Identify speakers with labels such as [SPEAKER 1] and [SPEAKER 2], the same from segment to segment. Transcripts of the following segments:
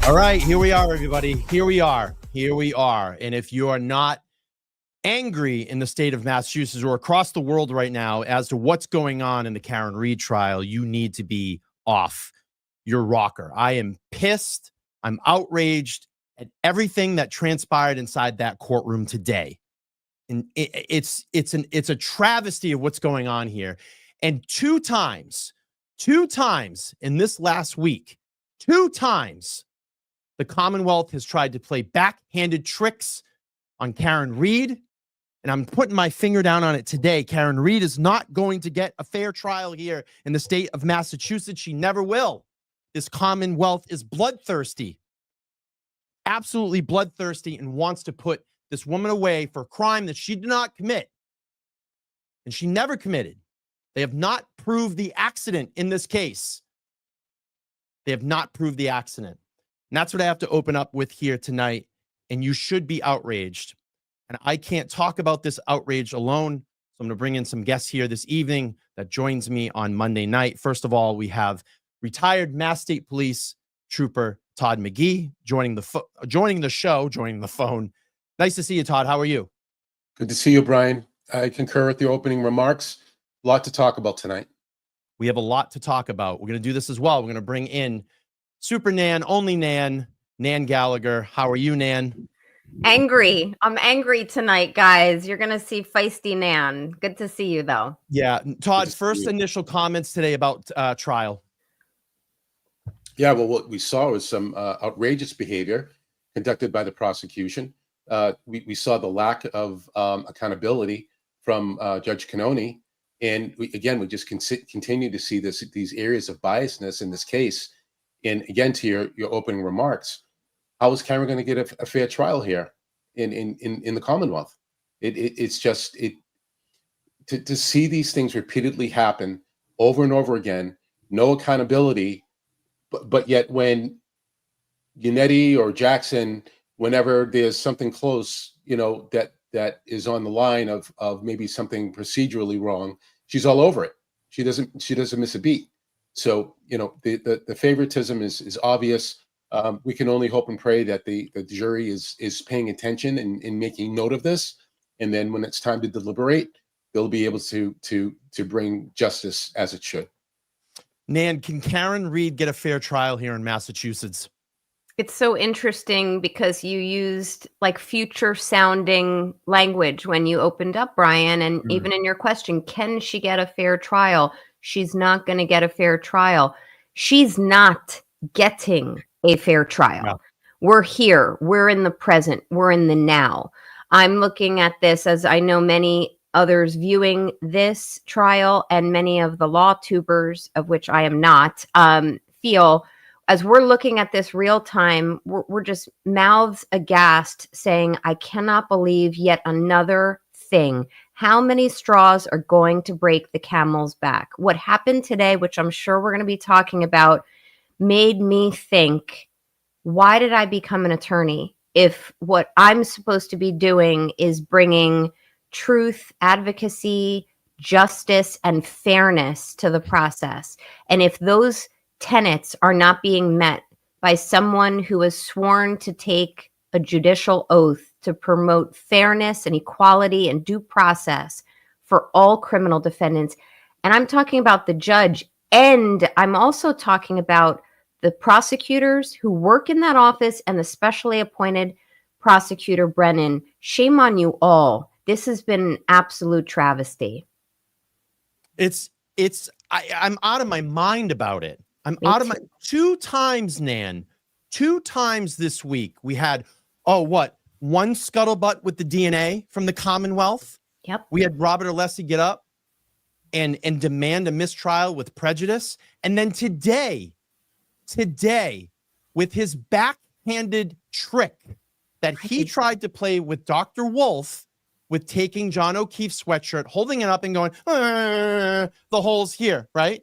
[SPEAKER 1] All right, here we are, everybody. Here we are. And if you are not angry in the state of Massachusetts or across the world right now as to what's going on in the Karen Read trial, you need to be off your rocker. I am pissed. I'm outraged at everything that transpired inside that courtroom today. And it's a travesty of what's going on here. And two times in this last week, the Commonwealth has tried to play backhanded tricks on Karen Read, and I'm putting my finger down on it today. Karen Read is not going to get a fair trial here in the state of Massachusetts. She never will. This Commonwealth is bloodthirsty, absolutely bloodthirsty, and wants to put this woman away for a crime that she did not commit, and she never committed. They have not proved the accident in this case. They have not proved the accident. And that's what I have to open up with here tonight. And you should be outraged. And I can't talk about this outrage alone. So I'm going to bring in some guests here this evening that joins me on Monday night. First of all, we have retired Mass State Police Trooper Todd McGhee joining the phone. Nice to see you, Todd. How are you?
[SPEAKER 2] Good to see you, Brian. I concur with the opening remarks. A lot to talk about tonight.
[SPEAKER 1] We have a lot to talk about. We're going to do this as well. We're going to bring in Super Nan, only Nan Gallagher. How are you, Nan?
[SPEAKER 3] Angry. I'm angry tonight, guys. You're going to see feisty Nan. Good to see you, though.
[SPEAKER 1] Yeah. Todd, first initial comments today about trial.
[SPEAKER 2] Yeah, well, what we saw was some outrageous behavior conducted by the prosecution. We saw the lack of accountability from Judge Cannone. And we just continue to see these areas of biasness in this case. And again, to your opening remarks, how is Karen going to get a fair trial here in the Commonwealth? It's just to see these things repeatedly happen over and over again, no accountability, but yet when Yannetti or Jackson, whenever there's something close, that is on the line of maybe something procedurally wrong, she's all over it. She doesn't miss a beat. So, the favoritism is obvious. We can only hope and pray that the jury is paying attention and making note of this. And then when it's time to deliberate, they'll be able to bring justice as it should.
[SPEAKER 1] Nan, can Karen Read get a fair trial here in Massachusetts?
[SPEAKER 3] It's so interesting because you used like future sounding language when you opened up, Brian, and even in your question, can she get a fair trial? She's not going to get a fair trial. She's not getting a fair trial. No. We're here. We're in the present. We're in the now. I'm looking at this as I know many others viewing this trial and many of the law tubers, of which I am not, feel as we're looking at this real time, we're just mouths aghast saying, I cannot believe yet another thing. How many straws are going to break the camel's back? What happened today, which I'm sure we're going to be talking about, made me think, why did I become an attorney if what I'm supposed to be doing is bringing truth, advocacy, justice, and fairness to the process? And if those tenets are not being met by someone who is sworn to take a judicial oath to promote fairness and equality and due process for all criminal defendants. And I'm talking about the judge, and I'm also talking about the prosecutors who work in that office and the specially appointed prosecutor, Brennan. Shame on you all. This has been an absolute travesty.
[SPEAKER 1] I'm out of my mind about it. I'm out of my 2 times, Nan. 2 times this week we had, one scuttlebutt with the DNA from the Commonwealth.
[SPEAKER 3] Yep.
[SPEAKER 1] We had Robert Alessi get up and demand a mistrial with prejudice. And then today, with his backhanded trick that he tried to play with Dr. Wolf, with taking John O'Keefe's sweatshirt, holding it up and going, the hole's here, right?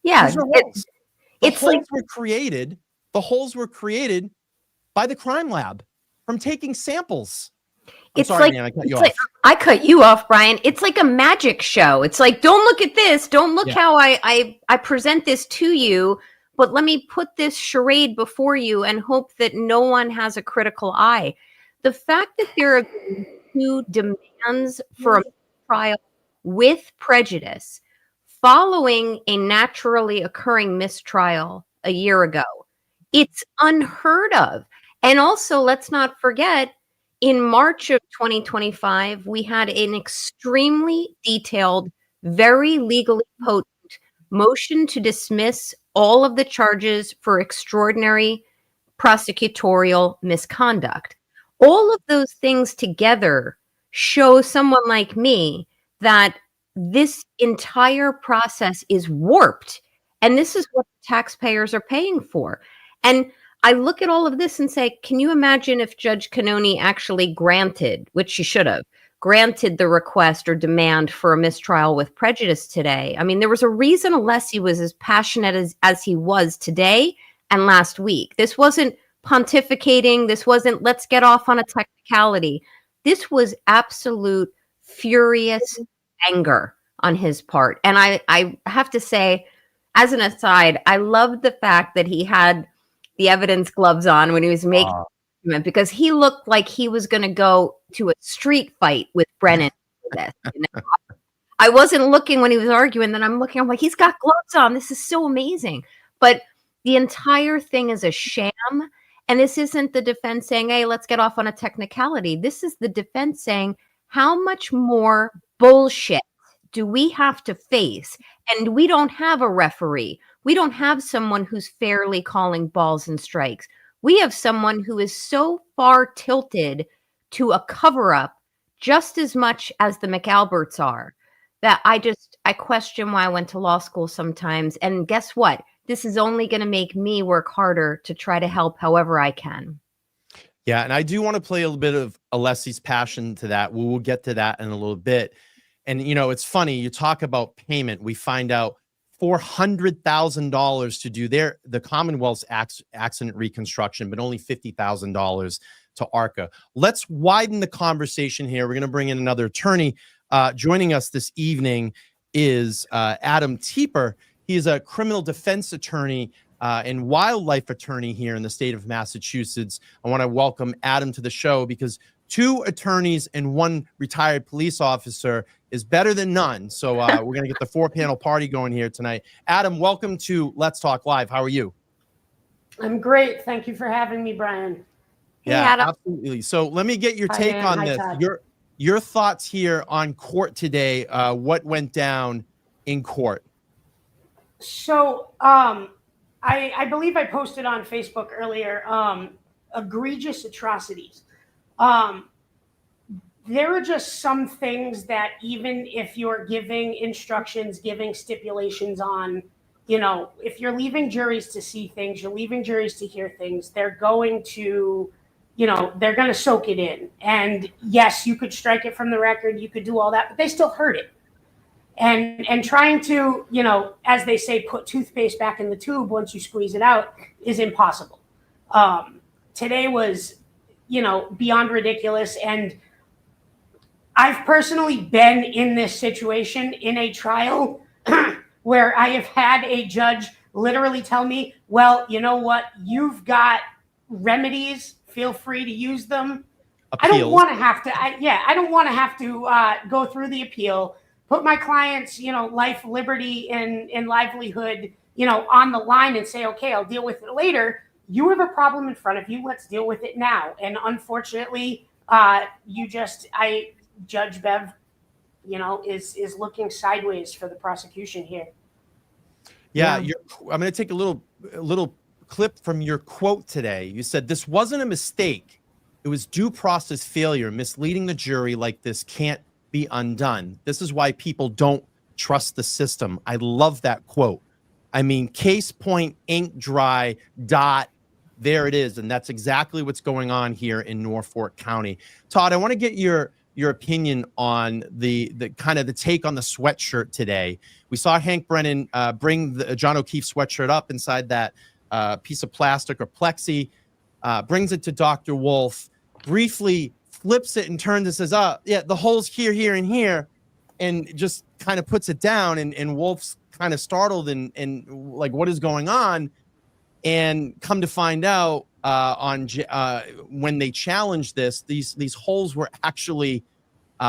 [SPEAKER 3] Yeah.
[SPEAKER 1] The holes were created by the crime lab from taking samples.
[SPEAKER 3] Man, I cut you off, Brian. It's like a magic show. It's like, don't look at this. Don't look how I present this to you. But let me put this charade before you and hope that no one has a critical eye. The fact that there are 2 demands for a trial with prejudice following a naturally occurring mistrial a year ago, it's unheard of. And also, let's not forget, in March of 2025, we had an extremely detailed, very legally potent motion to dismiss all of the charges for extraordinary prosecutorial misconduct. All of those things together show someone like me that this entire process is warped. And this is what taxpayers are paying for. And I look at all of this and say, can you imagine if Judge Cannoni actually granted, which she should have, granted the request or demand for a mistrial with prejudice today? I mean, there was a reason Alessi was as passionate as he was today and last week. This wasn't pontificating. This wasn't, let's get off on a technicality. This was absolute furious anger on his part. And I have to say, as an aside, I loved the fact that he had the evidence gloves on when he was making the argument, because he looked like he was going to go to a street fight with Brennan for this. I wasn't looking when he was arguing, then I'm looking, I'm like, he's got gloves on. This is so amazing. But the entire thing is a sham. And this isn't the defense saying, hey, let's get off on a technicality. This is the defense saying, how much more bullshit do we have to face? And we don't have a referee. We don't have someone who's fairly calling balls and strikes. We have someone who is so far tilted to a cover-up just as much as the McAlberts are, that I question why I went to law school sometimes. And guess what? This is only going to make me work harder to try to help however I can.
[SPEAKER 1] Yeah, and I do want to play a little bit of Alessi's passion to that. We will get to that in a little bit. And, you know, it's funny, you talk about payment. We find out $400,000 to do the Commonwealth's accident reconstruction, but only $50,000 to ARCCA. Let's widen the conversation here. We're going to bring in another attorney. Joining us this evening is Adam Tieper. He is a criminal defense attorney and wildlife attorney here in the state of Massachusetts. I want to welcome Adam to the show because 2 attorneys and 1 retired police officer is better than none. So we're going to get the 4-panel party going here tonight. Adam, welcome to Let's Talk Live. How are you?
[SPEAKER 4] I'm great. Thank you for having me, Brian.
[SPEAKER 1] Yeah, absolutely. So let me get your take on this.
[SPEAKER 4] Todd.
[SPEAKER 1] Your thoughts here on court today. What went down in court?
[SPEAKER 4] So I believe I posted on Facebook earlier, egregious atrocities. There are just some things that even if you're giving instructions, giving stipulations on, you know, if you're leaving juries to see things, you're leaving juries to hear things, they're going to, you know, they're going to soak it in. And yes, you could strike it from the record, you could do all that, but they still heard it. And trying to, you know, as they say, put toothpaste back in the tube once you squeeze it out is impossible. Today was, you know, beyond ridiculous. And I've personally been in this situation in a trial where I have had a judge literally tell me, well, you know what, you've got remedies, feel free to use them.
[SPEAKER 1] Appeals.
[SPEAKER 4] I don't want to have to, I don't want to have to go through the appeal, put my client's, you know, life, liberty, and livelihood, you know, on the line and say, okay, I'll deal with it later. You have a problem in front of you. Let's deal with it now. And unfortunately, Judge Bev, you know, is looking sideways for the prosecution here.
[SPEAKER 1] Yeah. I'm going to take a little clip from your quote today. You said this wasn't a mistake. It was due process failure. Misleading the jury like this can't be undone. This is why people don't trust the system. I love that quote. I mean, case point, ink dry, dot. There it is. And that's exactly what's going on here in Norfolk County. Todd, I want to get your opinion on the kind of the take on the sweatshirt today. We saw Hank Brennan bring the John O'Keefe sweatshirt up inside that piece of plastic or plexi, brings it to Dr. Wolf, briefly flips it and turns and says, yeah, the hole's here, here, and here, and just kind of puts it down. And Wolf's kind of startled and like, what is going on? And come to find out, when they challenged this, these holes were actually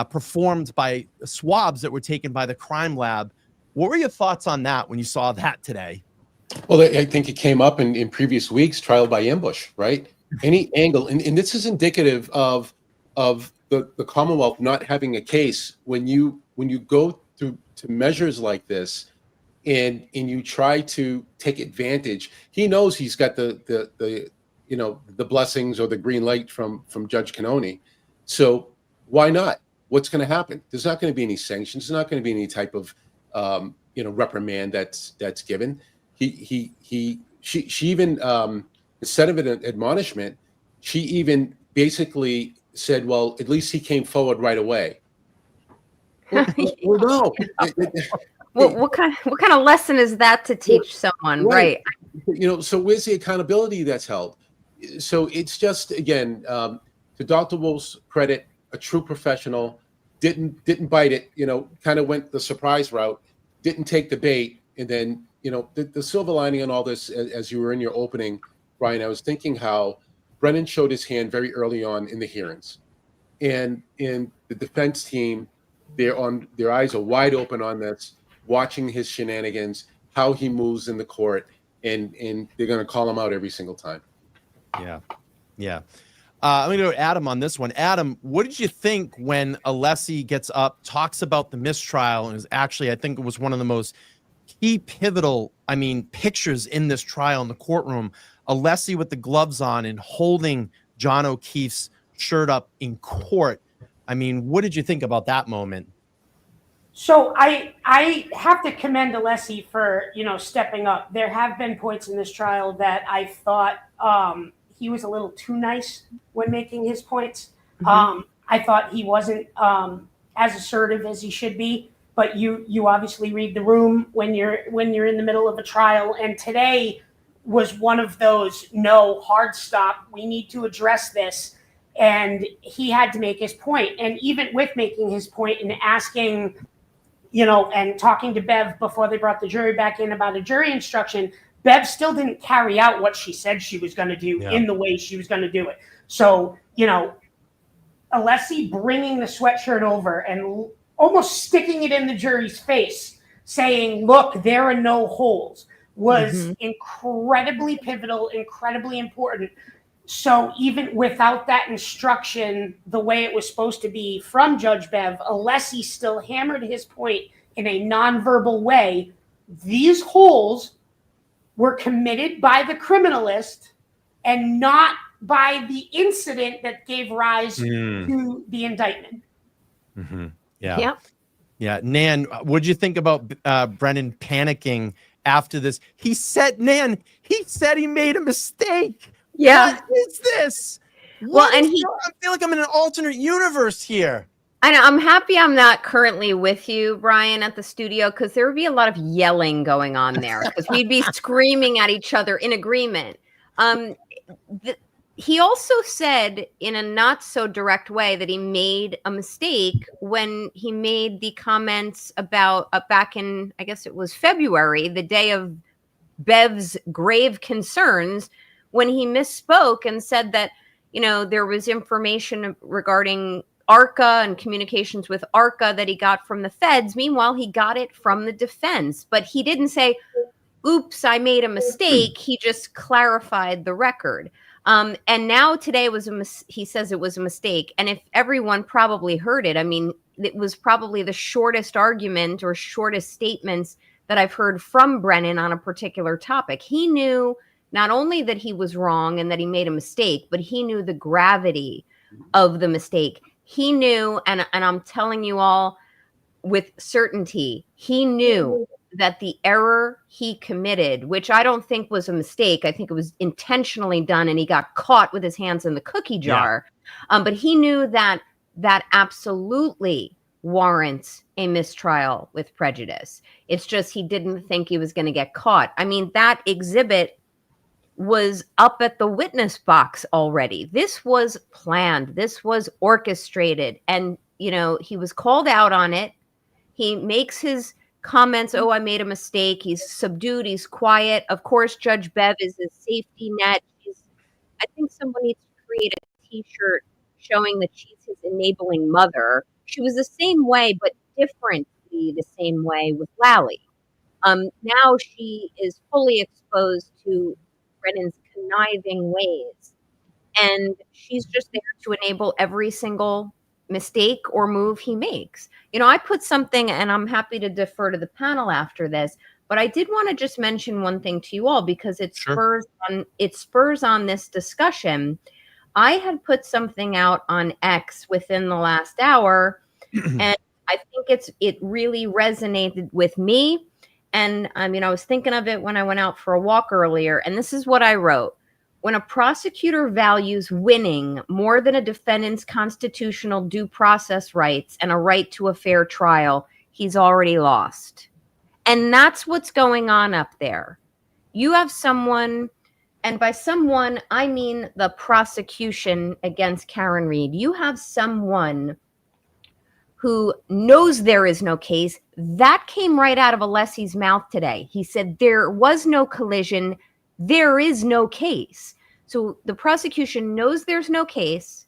[SPEAKER 1] performed by swabs that were taken by the crime lab. What were your thoughts on that when you saw that today?
[SPEAKER 2] Well, I think it came up in previous weeks, trial by ambush, right? Any angle, and this is indicative of the Commonwealth not having a case when you go to measures like this, and you try to take advantage. He knows he's got the blessings or the green light from Judge Cannone, so why not? What's going to happen? There's not going to be any sanctions. There's not going to be any type of reprimand that's given. She even instead of an admonishment, she even basically said, well, at least he came forward right away. Well, no.
[SPEAKER 3] What kind of lesson is that to teach someone, right?
[SPEAKER 2] So where's the accountability that's held? So it's just, again, to Dr. Wolf's credit, a true professional, didn't bite it, kind of went the surprise route, didn't take the bait. And then, the silver lining on all this, as you were in your opening, Brian, I was thinking how Brennan showed his hand very early on in the hearings. And in the defense team, their eyes are wide open on this, watching his shenanigans, how he moves in the court, and they're going to call him out every single time.
[SPEAKER 1] Yeah. I'm going to go to Adam on this one. Adam, what did you think when Alessi gets up, talks about the mistrial, and is actually, I think it was one of the most key pivotal, pictures in this trial in the courtroom, Alessi with the gloves on and holding John O'Keefe's shirt up in court. What did you think about that moment?
[SPEAKER 4] So I have to commend Alessi for, stepping up. There have been points in this trial that I thought he was a little too nice when making his points. Mm-hmm. I thought he wasn't as assertive as he should be, but you obviously read the room when you're in the middle of a trial. And today was one of those, no, hard stop. We need to address this. And he had to make his point. And even with making his point and asking, and talking to Bev before they brought the jury back in about a jury instruction, Bev still didn't carry out what she said she was going to do in the way she was going to do it. So, Alessi bringing the sweatshirt over and almost sticking it in the jury's face, saying, look, there are no holes, was incredibly pivotal, incredibly important. So even without that instruction, the way it was supposed to be from Judge Bev, Alessi still hammered his point in a nonverbal way. These holes were committed by the criminalist and not by the incident that gave rise to the indictment.
[SPEAKER 1] Mm-hmm. Yeah. Nan, what did you think about Brennan panicking after this? He said he made a mistake.
[SPEAKER 3] Yeah.
[SPEAKER 1] What is this? I feel like I'm in an alternate universe here.
[SPEAKER 3] I know. I'm happy I'm not currently with you, Brian, at the studio, because there would be a lot of yelling going on there because we'd be screaming at each other in agreement. He also said in a not so direct way that he made a mistake when he made the comments about back in, I guess it was February, the day of Bev's grave concerns, when he misspoke and said that, there was information regarding ARCCA and communications with ARCCA that he got from the feds. Meanwhile, he got it from the defense, but he didn't say, oops, I made a mistake. He just clarified the record. And now today he says it was a mistake. And if everyone probably heard it, it was probably the shortest argument or shortest statements that I've heard from Brennan on a particular topic. He knew not only that he was wrong and that he made a mistake, but he knew the gravity of the mistake. He knew, and I'm telling you all with certainty, he knew that the error he committed, which I don't think was a mistake, I think it was intentionally done and he got caught with his hands in the cookie jar. Yeah. But he knew that absolutely warrants a mistrial with prejudice. It's just he didn't think he was going to get caught. That exhibit was up at the witness box already. This was planned. This was orchestrated. And, he was called out on it. He makes his comments, oh, I made a mistake. He's subdued. He's quiet. Of course, Judge Bev is a safety net. I think someone needs to create a T-shirt showing that she's his enabling mother. She was the same way, but differently the same way with Lally. Now she is fully exposed to Brennan's conniving ways. And she's just there to enable every single mistake or move he makes. You know, I put something, and I'm happy to defer to the panel after this, but I did want to just mention one thing to you all because it spurs on this discussion. I had put something out on X within the last hour, and I think it really resonated with me. And I mean, I was thinking of it when I went out for a walk earlier, and this is what I wrote. When a prosecutor values winning more than a defendant's constitutional due process rights and a right to a fair trial, he's already lost. And that's what's going on up there. You have someone, and by someone, I mean the prosecution against Karen Read. You have someone who knows there is no case. That came right out of Alessi's mouth today. He said there was no collision. There is no case. So the prosecution knows there's no case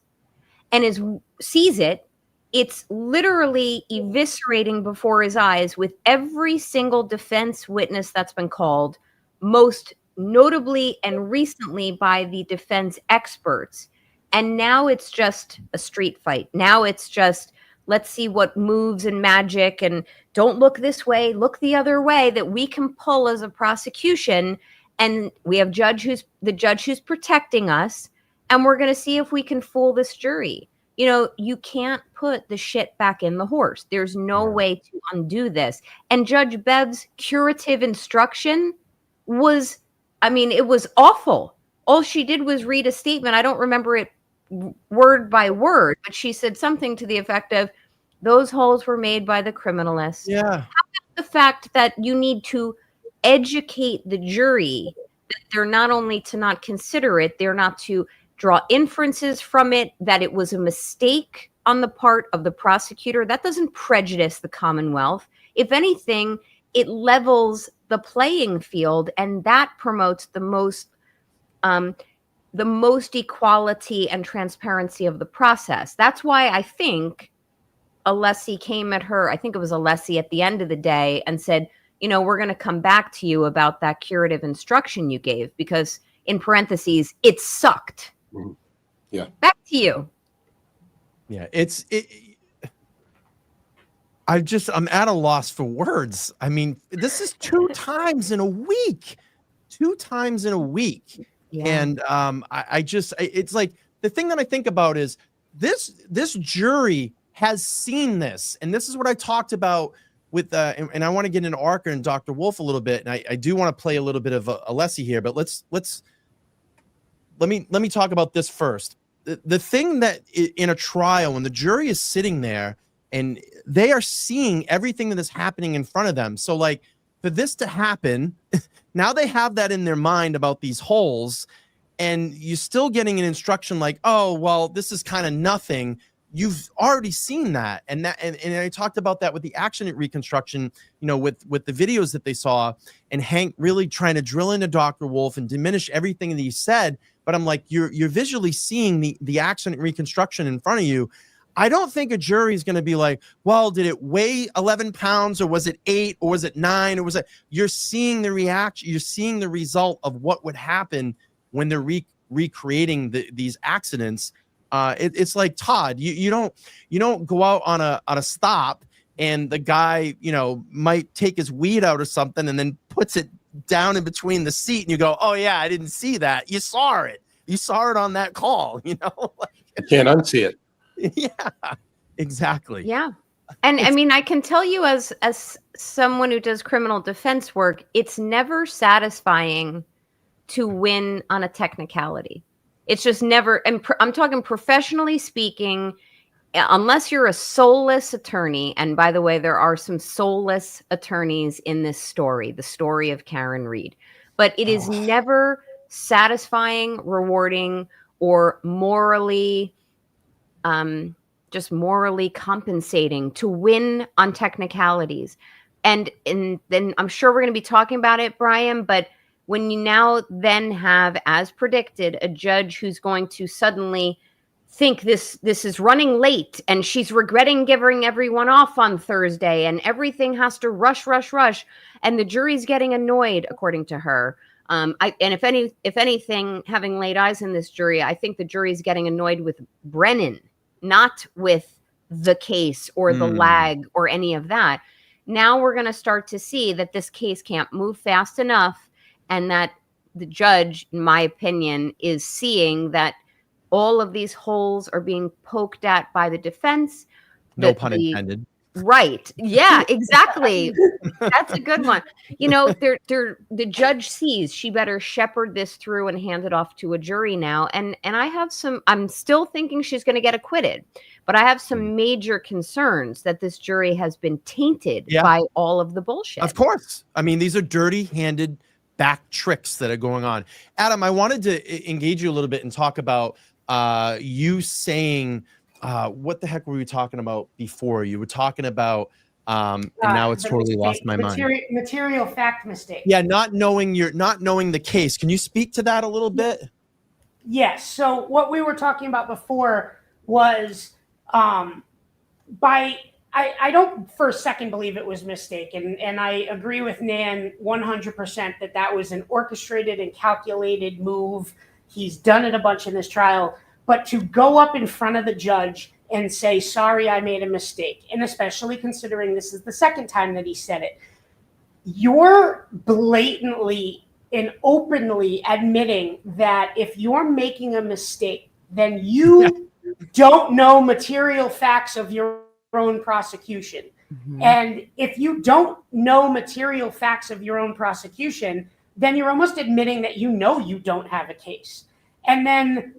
[SPEAKER 3] and sees it. It's literally eviscerating before his eyes with every single defense witness that's been called, most notably and recently by the defense experts. And now it's just a street fight. Now it's just, let's see what moves and magic and don't look this way, look the other way that we can pull as a prosecution. And we have the judge who's protecting us, and we're going to see if we can fool this jury. You know, you can't put the shit back in the horse. There's no way to undo this. And Judge Bev's curative instruction was, I mean, it was awful. All she did was read a statement. I don't remember it word by word, but she said something to the effect of, those holes were made by the criminalist.
[SPEAKER 1] Yeah.
[SPEAKER 3] How about the fact that you need to educate the jury that they're not only to not consider it, they're not to draw inferences from it, that it was a mistake on the part of the prosecutor. That doesn't prejudice the Commonwealth. If anything, it levels the playing field, and that promotes the most equality and transparency of the process. That's why I think Alessi came at her, I think it was Alessi at the end of the day, and said, you know, we're going to come back to you about that curative instruction you gave, because in parentheses, it sucked.
[SPEAKER 2] Mm-hmm. Yeah.
[SPEAKER 3] Back to you.
[SPEAKER 1] Yeah. I'm at a loss for words. I mean, this is 2 times in a week. 2 times in a week. Yeah. And it's like, the thing that I think about is this jury has seen this. And this is what I talked about with, and I want to get into ARCCA and Dr. Wolf a little bit. And I do want to play a little bit of Alessi here, but let me talk about this first. The thing that in a trial, when the jury is sitting there and they are seeing everything that is happening in front of them. So like, for this to happen, now they have that in their mind about these holes, and you're still getting an instruction like, oh, well, this is kind of nothing. You've already seen that. And I talked about that with the action reconstruction, you know, with the videos that they saw, and Hank really trying to drill into Dr. Wolf and diminish everything that he said. But I'm like, you're visually seeing the accident reconstruction in front of you. I don't think a jury is going to be like, well, did it weigh 11 pounds, or was it 8, or was it 9, or was it? You're seeing the reaction. You're seeing the result of what would happen when they're recreating these accidents. It's like, Todd, you don't go out on a stop and the guy, you know, might take his weed out or something and then puts it down in between the seat, and you go, oh yeah, I didn't see that. You saw it on that call, you know.
[SPEAKER 2] You can't unsee it.
[SPEAKER 1] Yeah, exactly.
[SPEAKER 3] Yeah. And I mean, I can tell you as someone who does criminal defense work, it's never satisfying to win on a technicality. It's just never, and I'm talking professionally speaking, unless you're a soulless attorney. And by the way, there are some soulless attorneys in this story, the story of Karen Read, but it is never satisfying, rewarding, or morally, just morally compensating to win on technicalities. and then I'm sure we're going to be talking about it, Brian, but when you now then have, as predicted, a judge who's going to suddenly think this is running late and she's regretting giving everyone off on Thursday and everything has to rush, and the jury's getting annoyed, according to her. And if anything, having laid eyes on this jury, I think the jury is getting annoyed with Brennan, not with the case or the lag or any of that. Now we're going to start to see that this case can't move fast enough, and that the judge, in my opinion, is seeing that all of these holes are being poked at by the defense.
[SPEAKER 1] No pun intended.
[SPEAKER 3] Right. Yeah, exactly. That's a good one. You know, the judge sees she better shepherd this through and hand it off to a jury now. And I'm still thinking she's going to get acquitted, but I have some major concerns that this jury has been tainted by all of the bullshit.
[SPEAKER 1] Of course. I mean, these are dirty-handed back tricks that are going on. Adam, I wanted to engage you a little bit and talk about you saying, what the heck were we talking about before? You were talking about, and now it's totally lost my mind.
[SPEAKER 4] Material fact mistake.
[SPEAKER 1] Yeah, not knowing the case. Can you speak to that a little bit?
[SPEAKER 4] Yes. So what we were talking about before was I don't for a second believe it was mistaken. And I agree with Nan 100% that was an orchestrated and calculated move. He's done it a bunch in this trial. But to go up in front of the judge and say, sorry, I made a mistake, and especially considering this is the second time that he said it, you're blatantly and openly admitting that if you're making a mistake, then you don't know material facts of your own prosecution. Mm-hmm. And if you don't know material facts of your own prosecution, then you're almost admitting that you don't have a case. And then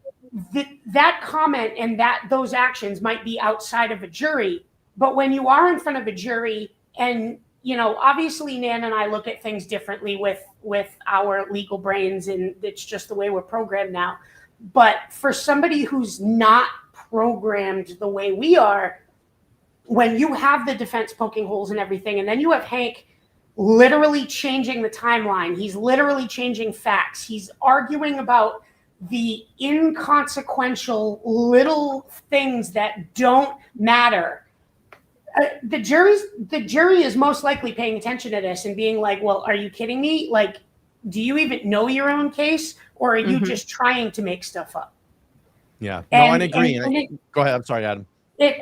[SPEAKER 4] that comment and those actions might be outside of a jury, but when you are in front of a jury, and obviously Nan and I look at things differently with our legal brains, and it's just the way we're programmed now. But for somebody who's not programmed the way we are, when you have the defense poking holes and everything, and then you have Hank literally changing the timeline, he's literally changing facts, he's arguing about the inconsequential little things that don't matter. The jury is most likely paying attention to this and being like, well, are you kidding me? Like, do you even know your own case, or are you just trying to make stuff up?
[SPEAKER 1] Yeah, no, I agree. Go ahead. I'm sorry, Adam.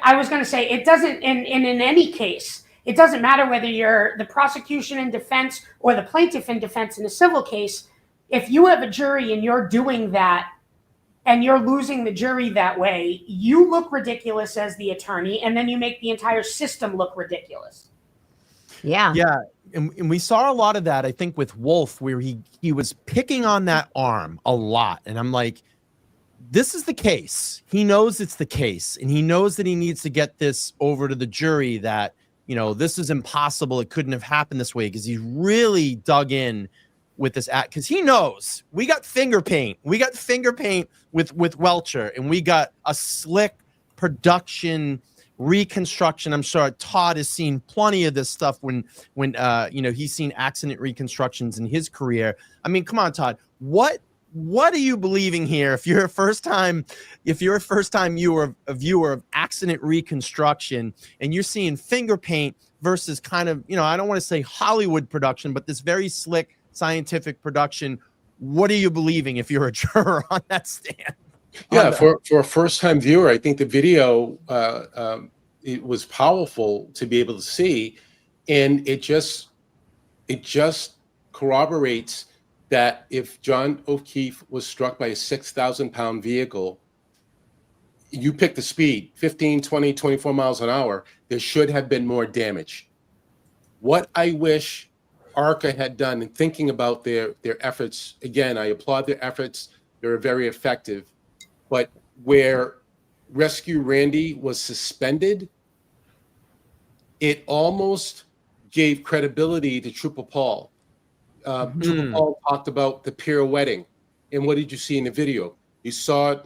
[SPEAKER 4] I was going to say, it doesn't, in any case, it doesn't matter whether you're the prosecution in defense or the plaintiff in defense in a civil case. If you have a jury and you're doing that and you're losing the jury that way, you look ridiculous as the attorney, and then you make the entire system look ridiculous.
[SPEAKER 3] Yeah.
[SPEAKER 1] Yeah. And we saw a lot of that, I think, with Wolf, where he was picking on that arm a lot. And I'm like, this is the case. He knows it's the case, and he knows that he needs to get this over to the jury that, this is impossible. It couldn't have happened this way, because he's really dug in with this act, because he knows we got finger paint. We got finger paint with Welcher, and we got a slick production reconstruction. I'm sure Todd has seen plenty of this stuff when he's seen accident reconstructions in his career. I mean, come on, Todd, what are you believing here? If you're a first time viewer of accident reconstruction, and you're seeing finger paint versus kind of, I don't want to say Hollywood production, but this very slick scientific production, what are you believing if you're a juror on that stand?
[SPEAKER 2] Yeah, for a first-time viewer, I think the video it was powerful to be able to see, and it just corroborates that if John O'Keefe was struck by a 6,000-pound vehicle, you pick the speed, 15, 20, 24 miles an hour, there should have been more damage. What I wish ARCCA had done in thinking about their efforts, again, I applaud their efforts. They're very effective. But where Rescue Randy was suspended, it almost gave credibility to Trooper Paul. Trooper Paul talked about the pirouetting. And what did you see in the video? You saw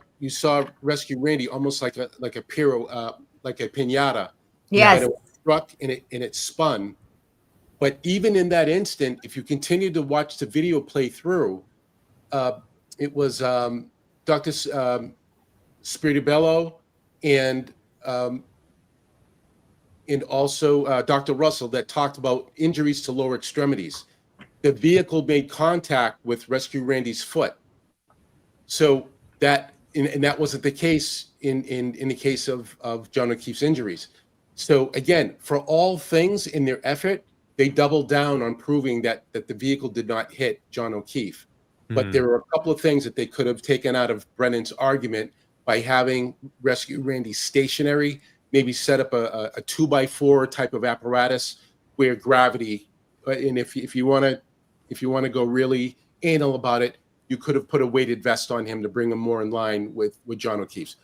[SPEAKER 2] Rescue Randy almost like a piñata.
[SPEAKER 3] Yes.
[SPEAKER 2] And it was struck and it spun. But even in that instant, if you continue to watch the video play through, it was Dr. Spiribello and also Dr. Russell that talked about injuries to lower extremities. The vehicle made contact with Rescue Randy's foot. So that, and that wasn't the case in the case of John O'Keefe's injuries. So again, for all things in their effort, they doubled down on proving that the vehicle did not hit John O'Keefe. But there were a couple of things that they could have taken out of Brennan's argument by having Rescue Randy stationary, maybe set up a 2x4 type of apparatus where gravity, and if you want to go really anal about it, you could have put a weighted vest on him to bring him more in line with John O'Keefe's.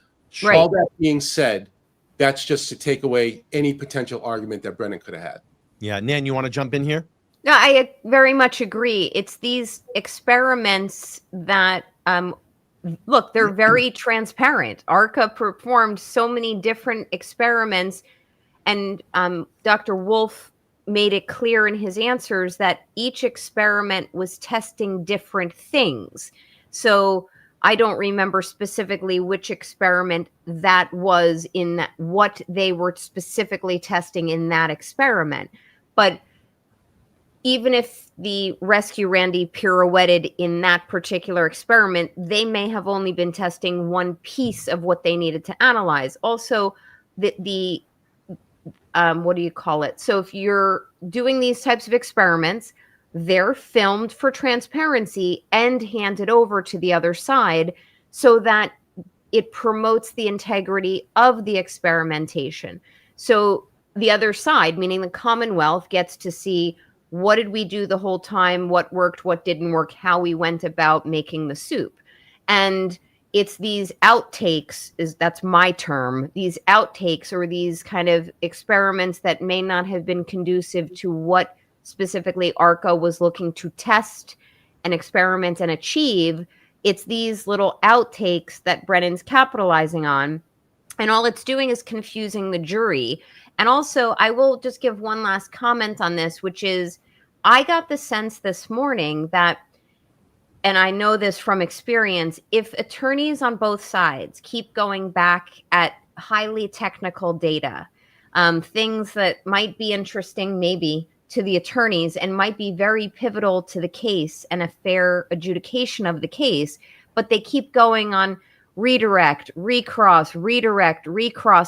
[SPEAKER 3] Right.
[SPEAKER 2] All that being said, that's just to take away any potential argument that Brennan could have had.
[SPEAKER 1] Yeah, Nan, you want to jump in here?
[SPEAKER 3] No, I very much agree. It's these experiments that, look, they're very transparent. ARCCA performed so many different experiments, and Dr. Wolf made it clear in his answers that each experiment was testing different things. So I don't remember specifically which experiment that was in what they were specifically testing in that experiment. But even if the Rescue Randy pirouetted in that particular experiment, they may have only been testing one piece of what they needed to analyze. Also, the what do you call it? So if you're doing these types of experiments, they're filmed for transparency and handed over to the other side so that it promotes the integrity of the experimentation. So the other side, meaning the Commonwealth, gets to see what did we do the whole time, what worked, what didn't work, how we went about making the soup. And it's these outtakes, that's my term, these outtakes or these kind of experiments that may not have been conducive to what specifically ARCCA was looking to test and experiment and achieve. It's these little outtakes that Brennan's capitalizing on. And all it's doing is confusing the jury. And also, I will just give one last comment on this, which is I got the sense this morning that, and I know this from experience, if attorneys on both sides keep going back at highly technical data, things that might be interesting maybe to the attorneys and might be very pivotal to the case and a fair adjudication of the case, but they keep going on redirect, recross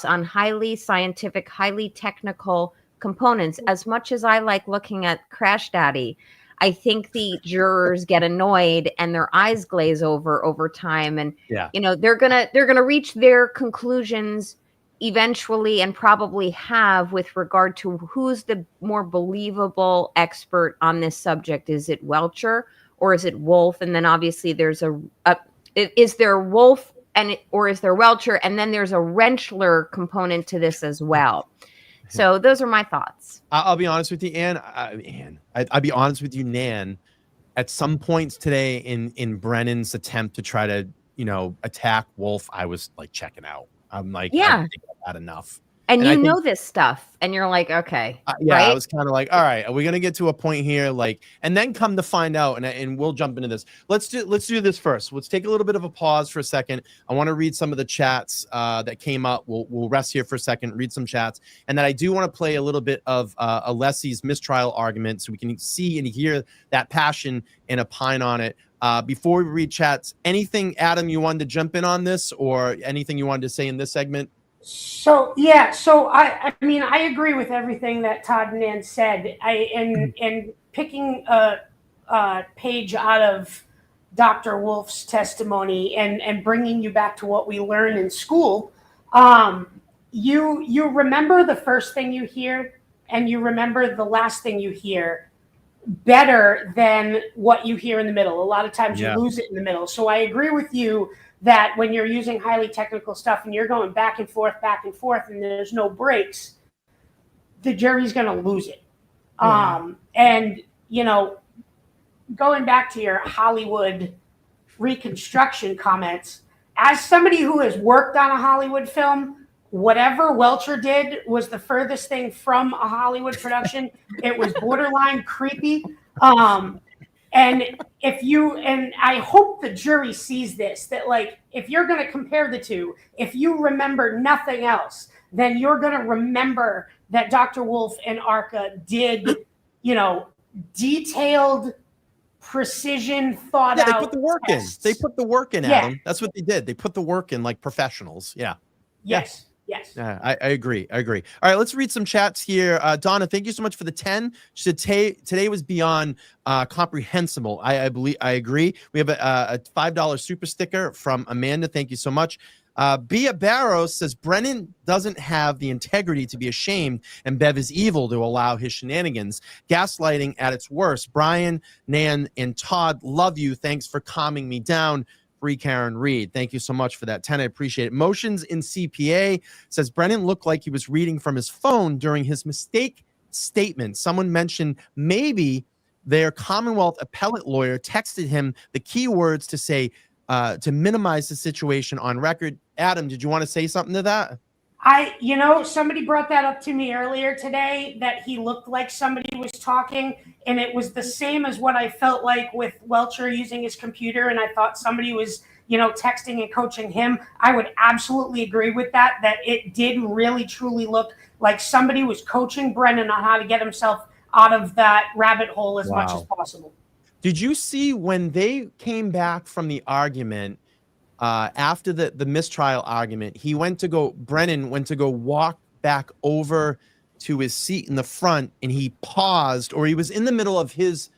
[SPEAKER 3] on highly scientific, highly technical components. As much as I like looking at Crash Daddy, I think the jurors get annoyed and their eyes glaze over time. And, you know, they're going to reach their conclusions eventually and probably have with regard to who's the more believable expert on this subject. Is it Welcher or is it Wolf? And then obviously there's is there Wolf or is there Welcher? And then there's a Rentschler component to this as well. So those are my thoughts.
[SPEAKER 1] I'll be honest with you, Ann. I'll be honest with you, Nan. At some points today in Brennan's attempt to try to, you know, attack Wolf, I was like checking out. I'm like,
[SPEAKER 3] yeah,
[SPEAKER 1] I think I've had enough.
[SPEAKER 3] And you know this stuff, and you're like, okay,
[SPEAKER 1] yeah,
[SPEAKER 3] right?
[SPEAKER 1] I was kind of like, all right, are we gonna get to a point here, like, and then come to find out, and we'll jump into this. Let's do this first. Let's take a little bit of a pause for a second. I want to read some of the chats that came up. We'll rest here for a second, read some chats, and then I do want to play a little bit of Alessi's mistrial argument, so we can see and hear that passion and opine on it. Before we read chats, anything, Adam, you wanted to jump in on this, or anything you wanted to say in this segment?
[SPEAKER 4] So yeah, so I mean I agree with everything that Todd and Nan said. And picking a page out of Dr. Wolf's testimony and bringing you back to what we learned in school, you remember the first thing you hear and you remember the last thing you hear better than what you hear in the middle. A lot of times you lose it in the middle. So I agree with you that when you're using highly technical stuff and you're going back and forth, and there's no breaks, the jury's going to lose it. And, you know, going back to your Hollywood reconstruction comments, as somebody who has worked on a Hollywood film, whatever Welcher did was the furthest thing from a Hollywood production. It was borderline creepy. And I hope the jury sees this, that like, if you're going to compare the two, if you remember nothing else, then you're going to remember that Dr. Wolf and ARCCA did, detailed, precision, thought out.
[SPEAKER 1] They put the work
[SPEAKER 4] tests.
[SPEAKER 1] in. They put the work in,
[SPEAKER 4] Yeah.
[SPEAKER 1] Adam. That's what they did. They put the work in like professionals. Yeah.
[SPEAKER 4] Yes.
[SPEAKER 1] I agree. All right, let's read some chats here. Donna, thank you so much for the 10. She said today was beyond comprehensible. I agree. We have a $5 super sticker from Amanda. Thank you so much. Bia Barrows says Brennan doesn't have the integrity to be ashamed, and Bev is evil to allow his shenanigans. Gaslighting at its worst. Brian, Nan, and Todd, love you. Thanks for calming me down. Free Karen Reed. Thank you so much for that 10. I appreciate it. Motions in CPA says Brennan looked like he was reading from his phone during his mistake statement. Someone mentioned maybe their Commonwealth appellate lawyer texted him the key words to say to minimize the situation on record. Adam, did you want to say something to that?
[SPEAKER 4] Somebody brought that up to me earlier today, that he looked like somebody was talking, and it was the same as what I felt like with Welcher using his computer, and I thought somebody was, texting and coaching him. I would absolutely agree with that it did really truly look like somebody was coaching Brennan on how to get himself out of that rabbit hole as much as possible.
[SPEAKER 1] Did you see when they came back from the argument, after the mistrial argument, Brennan went to go walk back over to his seat in the front, and he paused, or he was in the middle of Alessi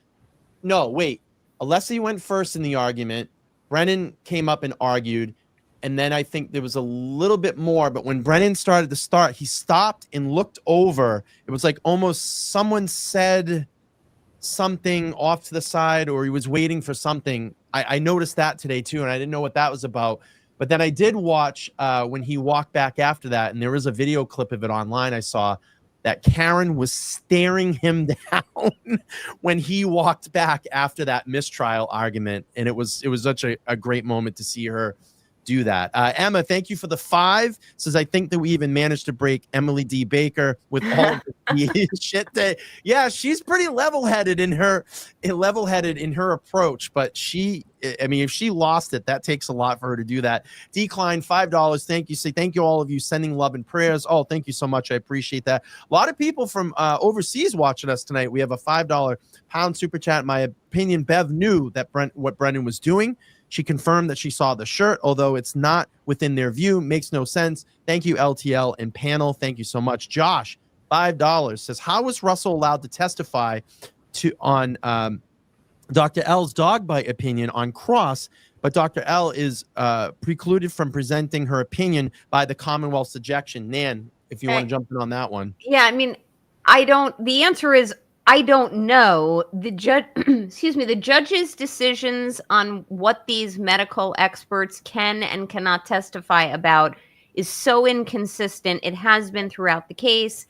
[SPEAKER 1] went first in the argument. Brennan came up and argued, and then I think there was a little bit more, but when Brennan started to start, he stopped and looked over. It was like almost someone said something off to the side, or he was waiting for something. I noticed that today too, and I didn't know what that was about. But then I did watch when he walked back after that, and there was a video clip of it online I saw, that Karen was staring him down when he walked back after that mistrial argument. And it was such a great moment to see her do that. Emma, thank you for the 5. Says, I think that we even managed to break Emily D. Baker with all of the shit. Yeah, she's pretty level-headed in her approach, but if she lost it, that takes a lot for her to do that. Decline $5. Thank you. Thank you all of you sending love and prayers. Oh, thank you so much. I appreciate that. A lot of people from overseas watching us tonight. We have a $5 pound super chat. In my opinion, Bev knew that what Brennan was doing. She confirmed that she saw the shirt, although it's not within their view. Makes no sense. Thank you, LTL and panel. Thank you so much. Josh, $5 says, how was Russell allowed to testify on Dr. L's dog bite opinion on cross, but Dr. L is precluded from presenting her opinion by the Commonwealth's ejection? Nan, if you want to jump in on that one.
[SPEAKER 3] Yeah, the answer is I don't know. The judge, the judge's decisions on what these medical experts can and cannot testify about is so inconsistent. It has been throughout the case.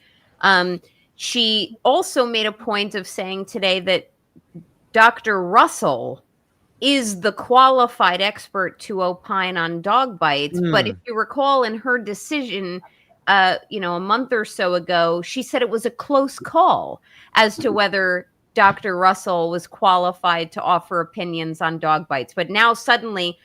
[SPEAKER 3] She also made a point of saying today that Dr. Russell is the qualified expert to opine on dog bites. But if you recall, in her decision, a month or so ago, she said it was a close call as to whether Dr. Russell was qualified to offer opinions on dog bites. But now suddenly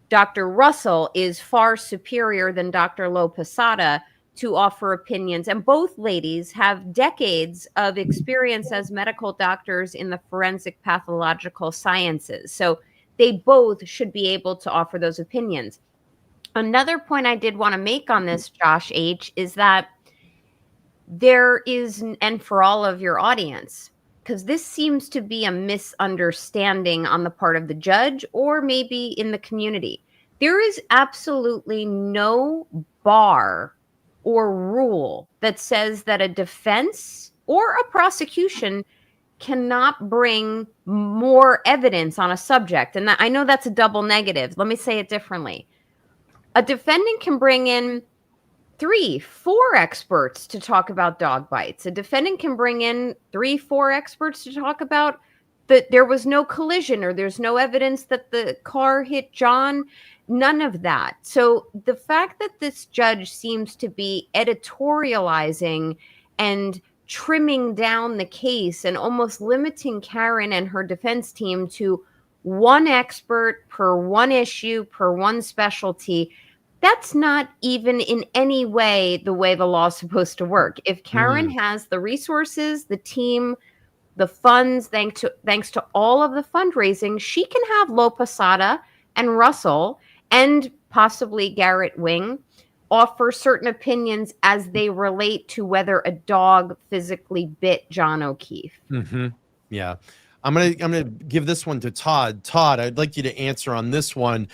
[SPEAKER 3] Dr. Russell is far superior than Dr. Lopesada to offer opinions. And both ladies have decades of experience as medical doctors in the forensic pathological sciences. So they both should be able to offer those opinions. Another point I did want to make on this, Josh H., is that there is, and for all of your audience, because this seems to be a misunderstanding on the part of the judge or maybe in the community. There is absolutely no bar or rule that says that a defense or a prosecution cannot bring more evidence on a subject. And I know that's a double negative. Let me say it differently. A defendant can bring in 3, 4 experts to talk about dog bites. A defendant can bring in 3, 4 experts to talk about that there was no collision or there's no evidence that the car hit John. None of that. So the fact that this judge seems to be editorializing and trimming down the case and almost limiting Karen and her defense team to one expert per one issue, per one specialty, that's not even in any way the law is supposed to work. If Karen has the resources, the team, the funds, thanks to all of the fundraising, she can have Lo Posada and Russell and possibly Garrett Wing offer certain opinions as they relate to whether a dog physically bit John O'Keefe.
[SPEAKER 1] Yeah. I'm gonna give this one to Todd. Todd, I'd like you to answer on this one.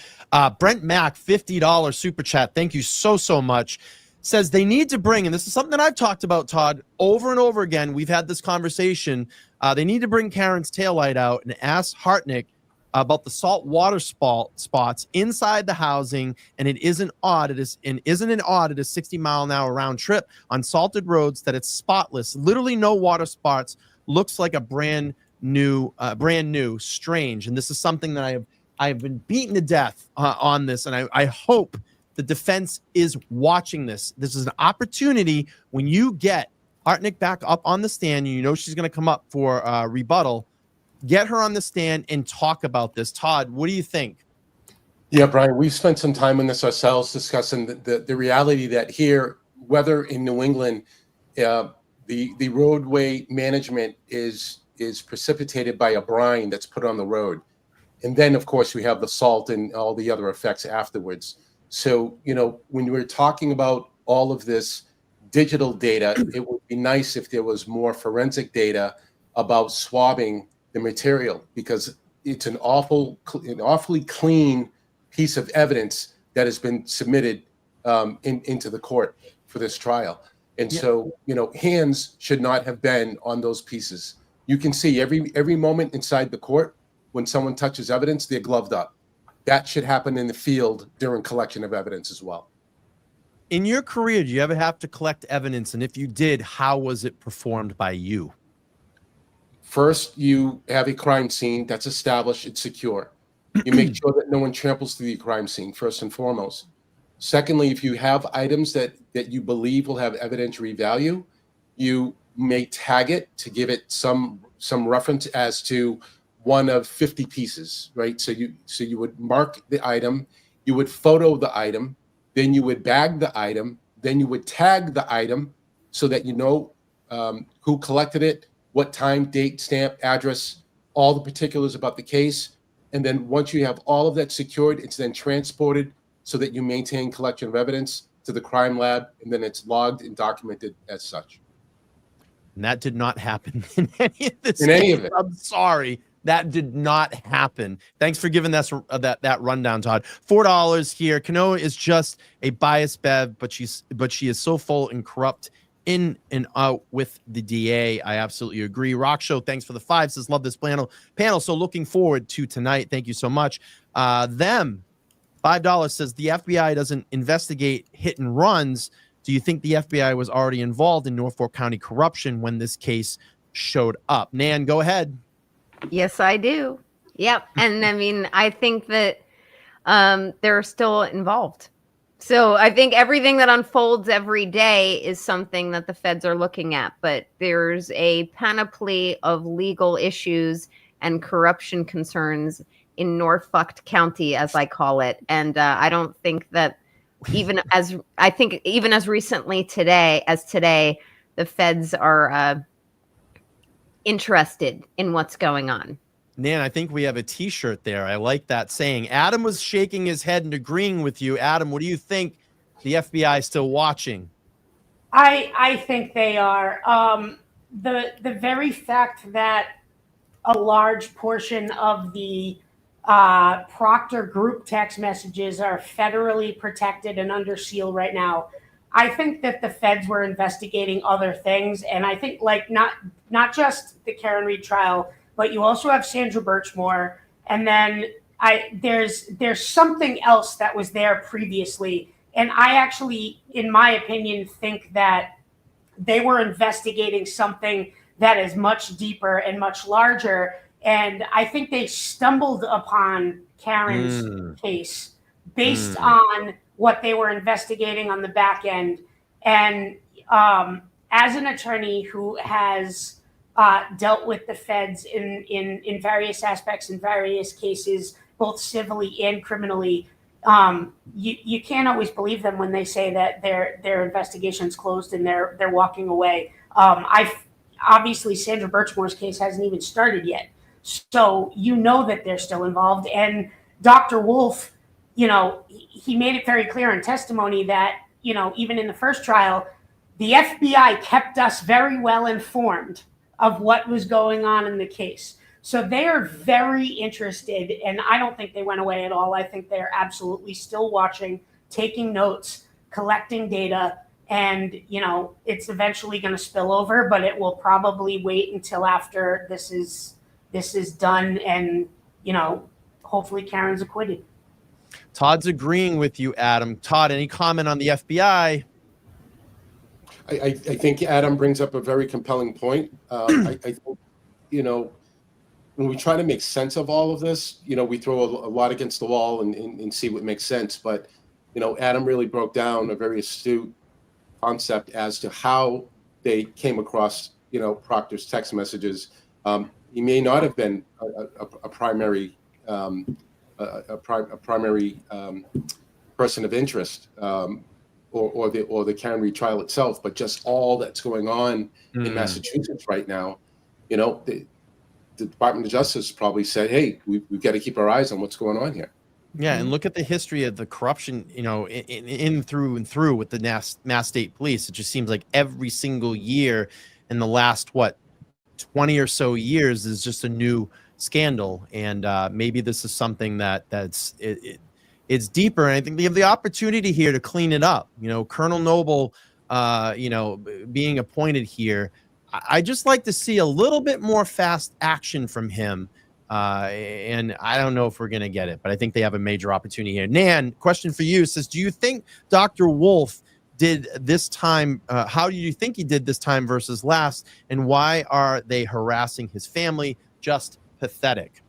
[SPEAKER 1] Brent Mack, $50 super chat. Thank you so much. Says they need to bring, and this is something that I've talked about, Todd, over and over again. We've had this conversation. They need to bring Karen's taillight out and ask Hartnick about the salt water spots inside the housing, and it isn't odd. Isn't it odd at a 60-mile-an-hour round trip on salted roads that it's spotless, literally no water spots, looks like a brand new, strange. And this is something that I have been beaten to death on this, and I hope the defense is watching this. This is an opportunity when you get Hartnick back up on the stand, and you know she's going to come up for rebuttal. Get her on the stand and talk about this. Todd, what do you think?
[SPEAKER 2] Yeah, Brian, we've spent some time on this ourselves discussing the reality that here, whether in New England, the roadway management is precipitated by a brine that's put on the road. And then, of course, we have the salt and all the other effects afterwards. So, when we're talking about all of this digital data, it would be nice if there was more forensic data about swabbing the material, because it's an awfully clean piece of evidence that has been submitted into the court for this trial. And so, hands should not have been on those pieces. You can see every moment inside the court when someone touches evidence, they're gloved up. That should happen in the field during collection of evidence as well.
[SPEAKER 1] In your career, do you ever have to collect evidence? And if you did, how was it performed by you?
[SPEAKER 2] First, you have a crime scene that's established, it's secure. You make sure that no one tramples through the crime scene, first and foremost. Secondly, if you have items that you believe will have evidentiary value, you may tag it to give it some reference as to one of 50 pieces, right? So you would mark the item, you would photo the item, then you would bag the item, then you would tag the item so that you know who collected it, what time, date, stamp, address, all the particulars about the case. And then once you have all of that secured, it's then transported so that you maintain collection of evidence to the crime lab, and then it's logged and documented as such.
[SPEAKER 1] And that did not happen in any of this.
[SPEAKER 2] In any of it.
[SPEAKER 1] I'm sorry. That did not happen. Thanks for giving us that rundown, Todd. $4 here. Kanoa is just a biased bev, but she is so full and corrupt in and out with the DA. I absolutely agree. Rock Show, thanks for the 5. Says love this panel. So looking forward to tonight. Thank you so much. Them $5 says the FBI doesn't investigate hit and runs. Do you think the FBI was already involved in Norfolk County corruption when this case showed up? Nan, go ahead.
[SPEAKER 3] Yes, I do. Yep. And I mean, I think that they're still involved. So I think everything that unfolds every day is something that the feds are looking at. But there's a panoply of legal issues and corruption concerns in Norfolk County, as I call it. And I don't think that even as recently today, the feds are interested in what's going on.
[SPEAKER 1] Nan, I think we have a t-shirt there. I like that saying. Adam was shaking his head and agreeing with you. Adam, what do you think? The FBI is still watching?
[SPEAKER 4] I think they are. The very fact that a large portion of the Proctor group text messages are federally protected and under seal right now. I think that the feds were investigating other things, and I think not just the Karen Reed trial, but you also have Sandra Birchmore, and then there's something else that was there previously, and I actually, in my opinion, think that they were investigating something that is much deeper and much larger. And I think they stumbled upon Karen's case based
[SPEAKER 1] Mm.
[SPEAKER 4] on what they were investigating on the back end. And as an attorney who has dealt with the feds in various aspects, in various cases, both civilly and criminally, you can't always believe them when they say that their investigation's closed and they're walking away. Obviously Sandra Birchmore's case hasn't even started yet, so you know that they're still involved. And Dr. Wolf, he made it very clear in testimony that even in the first trial, the FBI kept us very well informed of what was going on in the case. So they are very interested, and I don't think they went away at all. I think they're absolutely still watching, taking notes, collecting data, and it's eventually going to spill over, but it will probably wait until after this is done, and hopefully Karen's acquitted.
[SPEAKER 1] Todd's agreeing with you, Adam. Todd, any comment on the FBI?
[SPEAKER 2] I think Adam brings up a very compelling point. I think, when we try to make sense of all of this, we throw a lot against the wall and see what makes sense. But, Adam really broke down a very astute concept as to how they came across, Proctor's text messages. He may not have been a primary person of interest, or the Karen Reed trial itself, but just all that's going on in Massachusetts right now. The Department of Justice probably said, "Hey, we've got to keep our eyes on what's going on here."
[SPEAKER 1] Yeah, and look at the history of the corruption, in through and through with the Mass State Police. It just seems like every single year in the last 20 or so years is just a new scandal, and maybe this is something that's deeper. And I think they have the opportunity here to clean it up. Colonel Noble, being appointed here. I just like to see a little bit more fast action from him. And I don't know if we're going to get it, but I think they have a major opportunity here. Nan, question for you says, do you think Dr. Wolf did this time? How do you think he did this time versus last? And why are they harassing his family? Just pathetic.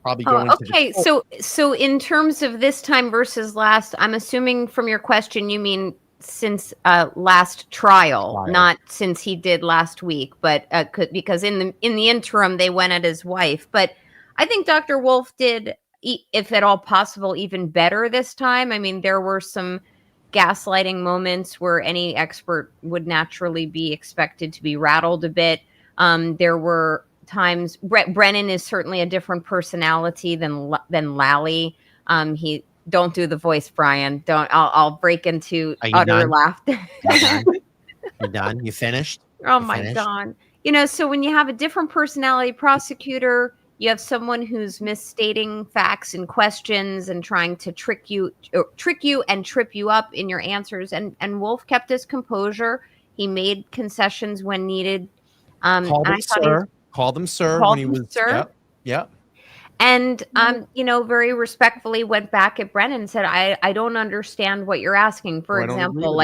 [SPEAKER 1] Probably going
[SPEAKER 3] okay. So in terms of this time versus last, I'm assuming from your question, you mean since last trial, not since he did last week, but because in the interim they went at his wife. But I think Dr. Wolf did, if at all possible, even better this time. I mean, there were some gaslighting moments where any expert would naturally be expected to be rattled a bit. There were times Brennan is certainly a different personality than Lally. He Don't do the voice, Brian. Don't. I'll break into utter laughter.
[SPEAKER 1] You done? You finished?
[SPEAKER 3] Oh my God. So when you have a different personality prosecutor, you have someone who's misstating facts and questions and trying to trick you and trip you up in your answers. And Wolf kept his composure. He made concessions when needed.
[SPEAKER 1] Called him sir when he was sir. Yep.
[SPEAKER 3] And, very respectfully went back at Brennan and said, I don't understand what you're asking. For example,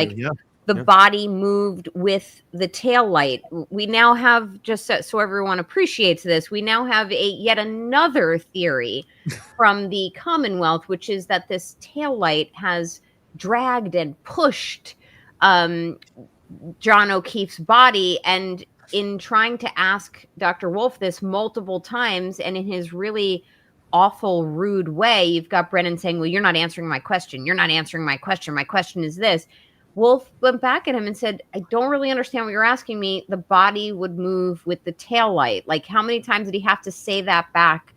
[SPEAKER 3] the body moved with the tail light. We now have, just so everyone appreciates this, we now have yet another theory from the Commonwealth, which is that this tail light has dragged and pushed John O'Keefe's body. And in trying to ask Dr. Wolf this multiple times, and in his really awful, rude way, you've got Brennan saying, well, you're not answering my question. You're not answering my question. My question is this. Wolf went back at him and said, I don't really understand what you're asking me. The body would move with the tail light. Like, how many times did he have to say that back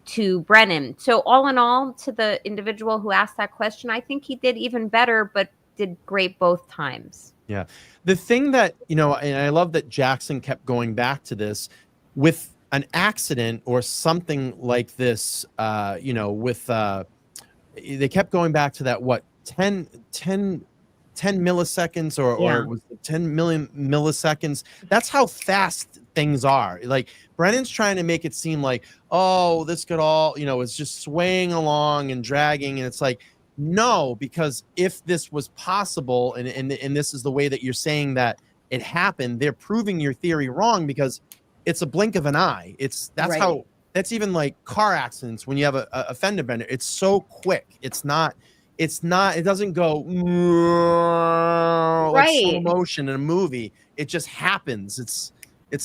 [SPEAKER 3] to Brennan? So all in all, to the individual who asked that question, I think he did even better, but did great both times.
[SPEAKER 1] Yeah. The thing that, and I love that Jackson kept going back to this with an accident or something like this, they kept going back to that, 10 milliseconds or was it 10 million milliseconds? That's how fast things are. Like, Brennan's trying to make it seem like, oh, this could all, it's just swaying along and dragging. And it's like, no, because if this was possible, and this is the way that you're saying that it happened, they're proving your theory wrong, because it's a blink of an eye. That's
[SPEAKER 3] Right.
[SPEAKER 1] how. That's even like car accidents when you have a fender bender. It's so quick. It's not. It doesn't go like slow
[SPEAKER 3] Right.
[SPEAKER 1] motion in a movie. It just happens. It's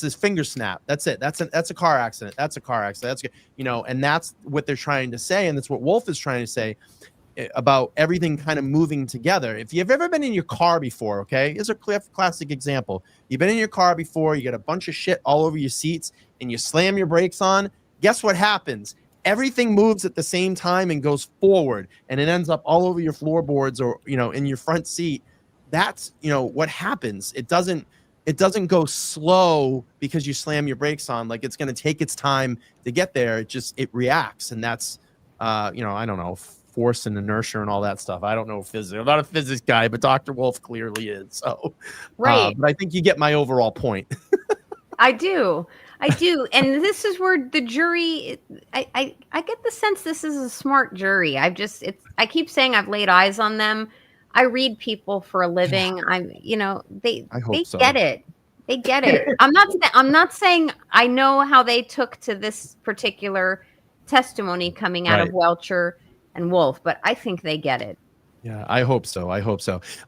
[SPEAKER 1] this finger snap. That's it. That's a car accident. That's a car accident. That's, you know, and that's what they're trying to say, and that's what Wolf is trying to say about everything kind of moving together. If you've ever been in your car before, okay, here's a classic example. You've been in your car before, you get a bunch of shit all over your seats, and you slam your brakes on. Guess what happens? Everything moves at the same time and goes forward, and it ends up all over your floorboards or, you know, in your front seat. That's, you know, what happens. It doesn't go slow because you slam your brakes on. Like, it's going to take its time to get there. It reacts. And that's, you know, I don't know, force and inertia and all that stuff. I don't know physics. I'm not a physics guy, but Dr. Wolf clearly is. So,
[SPEAKER 3] Right.
[SPEAKER 1] but I think you get my overall point.
[SPEAKER 3] I do. And this is where the jury, I get the sense this is a smart jury. I keep saying I've laid eyes on them. I read people for a living. They
[SPEAKER 1] so.
[SPEAKER 3] get it. They get it. I'm not saying I know how they took to this particular testimony coming out of Welcher and Wolf, but I think they get it.
[SPEAKER 1] Yeah, I hope so.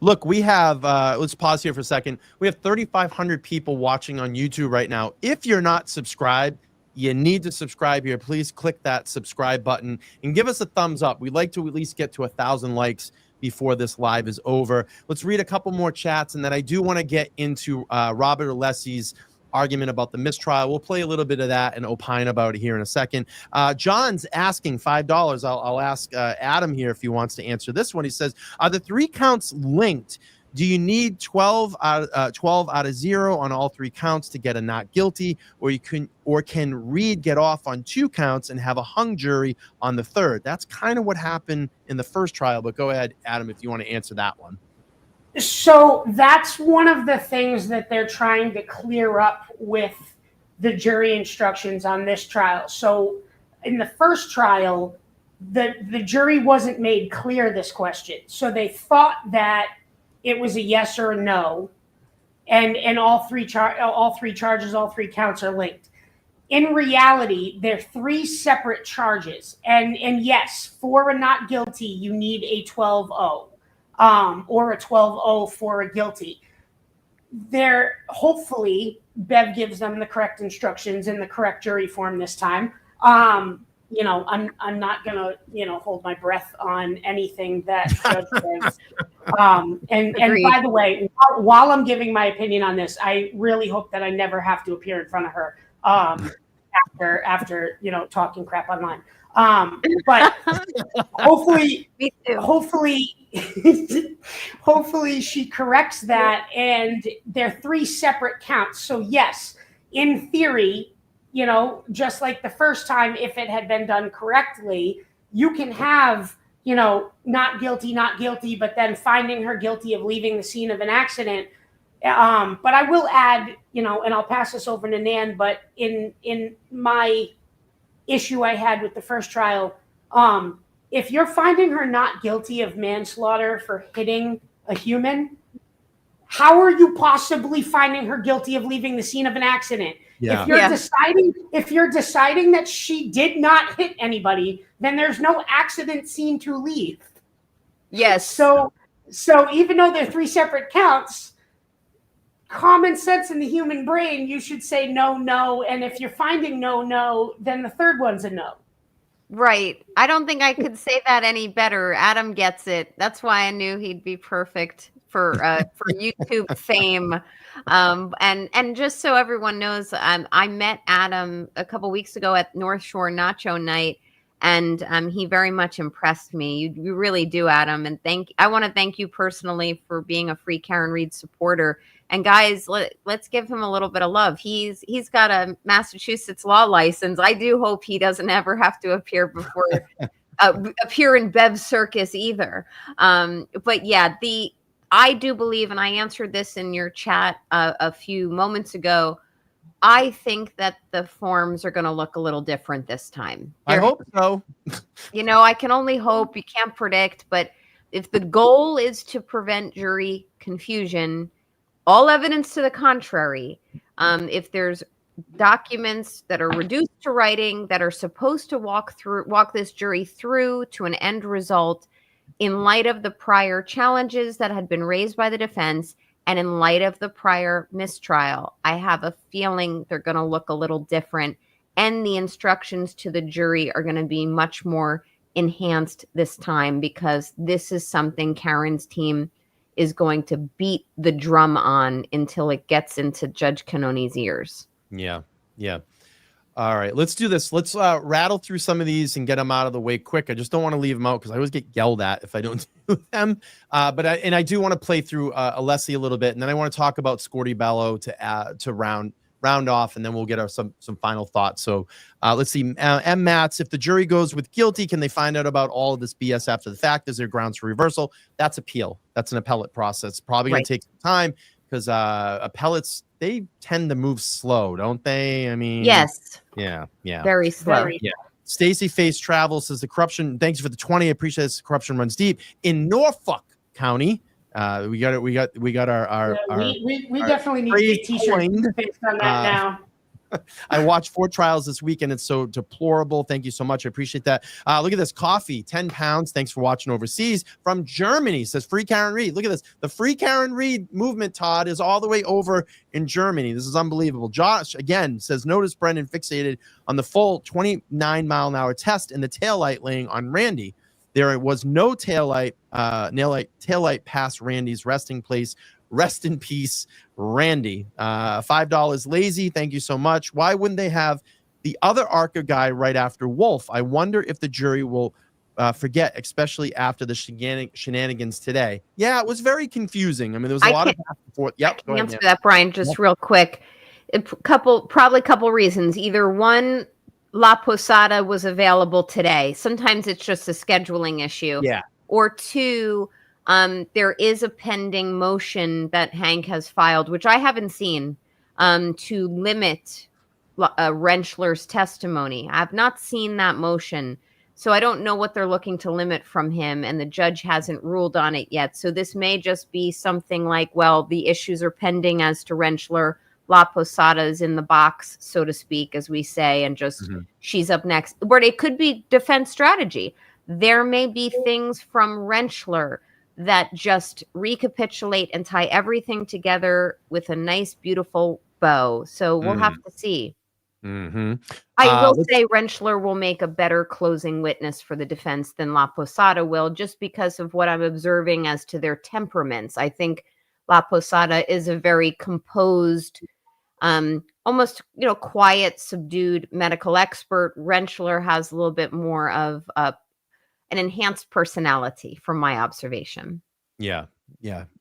[SPEAKER 1] Look, we have, let's pause here for a second. We have 3,500 people watching on YouTube right now. If you're not subscribed, you need to subscribe here. Please click that subscribe button and give us a thumbs up. We'd like to at least get to 1,000 likes before this live is over. Let's read a couple more chats, and then I do want to get into Robert Alessi's argument about the mistrial. We'll play a little bit of that and opine about it here in a second. John's asking $5. I'll ask Adam here if he wants to answer this one. He says, are the 3 counts linked? Do you need 12 out of 0 on all 3 counts to get a not guilty, or can Reed get off on 2 counts and have a hung jury on the 3rd? That's kind of what happened in the first trial, but go ahead, Adam, if you want to answer that one.
[SPEAKER 4] So that's one of the things that they're trying to clear up with the jury instructions on this trial. So in the first trial, the jury wasn't made clear this question. So they thought that it was a yes or a no, and all three charges, all 3 counts are linked. In reality, they're 3 separate charges. And yes, for a not guilty, you need a 12-0. Or a 12-0 for a guilty. Hopefully Bev gives them the correct instructions in the correct jury form this time. I'm not gonna, hold my breath on anything that Judge says. And by the way, while I'm giving my opinion on this, I really hope that I never have to appear in front of her after talking crap online. But hopefully she corrects that, and they're 3 separate counts. So yes, in theory, just like the first time, if it had been done correctly, you can have, not guilty, but then finding her guilty of leaving the scene of an accident. But I will add, and I'll pass this over to Nan, but in my issue I had with the first trial, if you're finding her not guilty of manslaughter for hitting a human, how are you possibly finding her guilty of leaving the scene of an accident?
[SPEAKER 1] Yeah.
[SPEAKER 4] If you're deciding that she did not hit anybody, then there's no accident scene to leave.
[SPEAKER 3] Yes.
[SPEAKER 4] So even though they're 3 separate counts, common sense in the human brain, you should say no, and if you're finding no, then the 3rd one's a no.
[SPEAKER 3] Right. I don't think I could say that any better. Adam gets it. That's why I knew he'd be perfect for YouTube fame. And just so everyone knows, I met Adam a couple weeks ago at North Shore Nacho Night, and he very much impressed me. You really do, Adam. And I want to thank you personally for being a free Karen Reed supporter. And guys, let's give him a little bit of love. He's got a Massachusetts law license. I do hope he doesn't ever have to appear appear in Bev's circus either. But yeah, I do believe, and I answered this in your chat a few moments ago, I think that the forms are going to look a little different this time.
[SPEAKER 1] I hope so.
[SPEAKER 3] I can only hope. You can't predict, but if the goal is to prevent jury confusion, all evidence to the contrary, if there's documents that are reduced to writing that are supposed to walk this jury through to an end result in light of the prior challenges that had been raised by the defense and in light of the prior mistrial. I have a feeling they're going to look a little different, and the instructions to the jury are going to be much more enhanced this time, because this is something Karen's team is going to beat the drum on until it gets into Judge Cannoni's ears.
[SPEAKER 1] Yeah. All right, let's do this. Let's rattle through some of these and get them out of the way quick. I just don't want to leave them out because I always get yelled at if I don't do them. But I do want to play through Alessi a little bit, and then I want to talk about Scorty Bello to round off, and then we'll get some final thoughts. So let's see. M. Matz, if the jury goes with guilty, can they find out about all of this BS after the fact? Is there grounds for reversal? That's appeal. That's an appellate process. Probably going to take some time because appellates, they tend to move slow, don't they? I mean,
[SPEAKER 3] yes.
[SPEAKER 1] Yeah.
[SPEAKER 3] Very slow.
[SPEAKER 1] Yeah. Stacy Face Travel says the corruption. Thanks for the 20. I appreciate this. Corruption runs deep in Norfolk County. We got our
[SPEAKER 4] we definitely need to get t-shirts based on that now.
[SPEAKER 1] I watched 4 trials this weekend. It's so deplorable. Thank you so much. I appreciate that. Look at this. Coffee, 10 pounds. Thanks for watching overseas. From Germany, says Free Karen Reed. Look at this. The Free Karen Reed movement, Todd, is all the way over in Germany. This is unbelievable. Josh, again, says, notice Brendan fixated on the full 29-mile-an-hour test in the taillight laying on Randy. There was no taillight past Randy's resting place. Rest in peace, Randy. $5 lazy. Thank you so much. Why wouldn't they have the other ARCCA guy right after Wolf? I wonder if the jury will forget, especially after the shenanigans today. Yeah, it was very confusing. I mean, there was a lot of back and forth. Yep.
[SPEAKER 3] I can answer that, Brian, just real quick. Probably a couple reasons. Either one, La Posada was available today. Sometimes it's just a scheduling issue.
[SPEAKER 1] Yeah.
[SPEAKER 3] Or two, there is a pending motion that Hank has filed, which I haven't seen, to limit Rentschler's testimony. I've not seen that motion, so I don't know what they're looking to limit from him, and the judge hasn't ruled on it yet. So this may just be something like, well, the issues are pending as to Rentschler. La Posada is in the box, so to speak, as we say, and just she's up next. But it could be defense strategy. There may be things from Rentschler that just recapitulate and tie everything together with a nice, beautiful bow. So we'll have to see. I will say Rentschler will make a better closing witness for the defense than La Posada will, just because of what I'm observing as to their temperaments. I think La Posada is a very composed, almost, quiet, subdued medical expert. Rentschler has a little bit more of an enhanced personality from my observation. Yeah.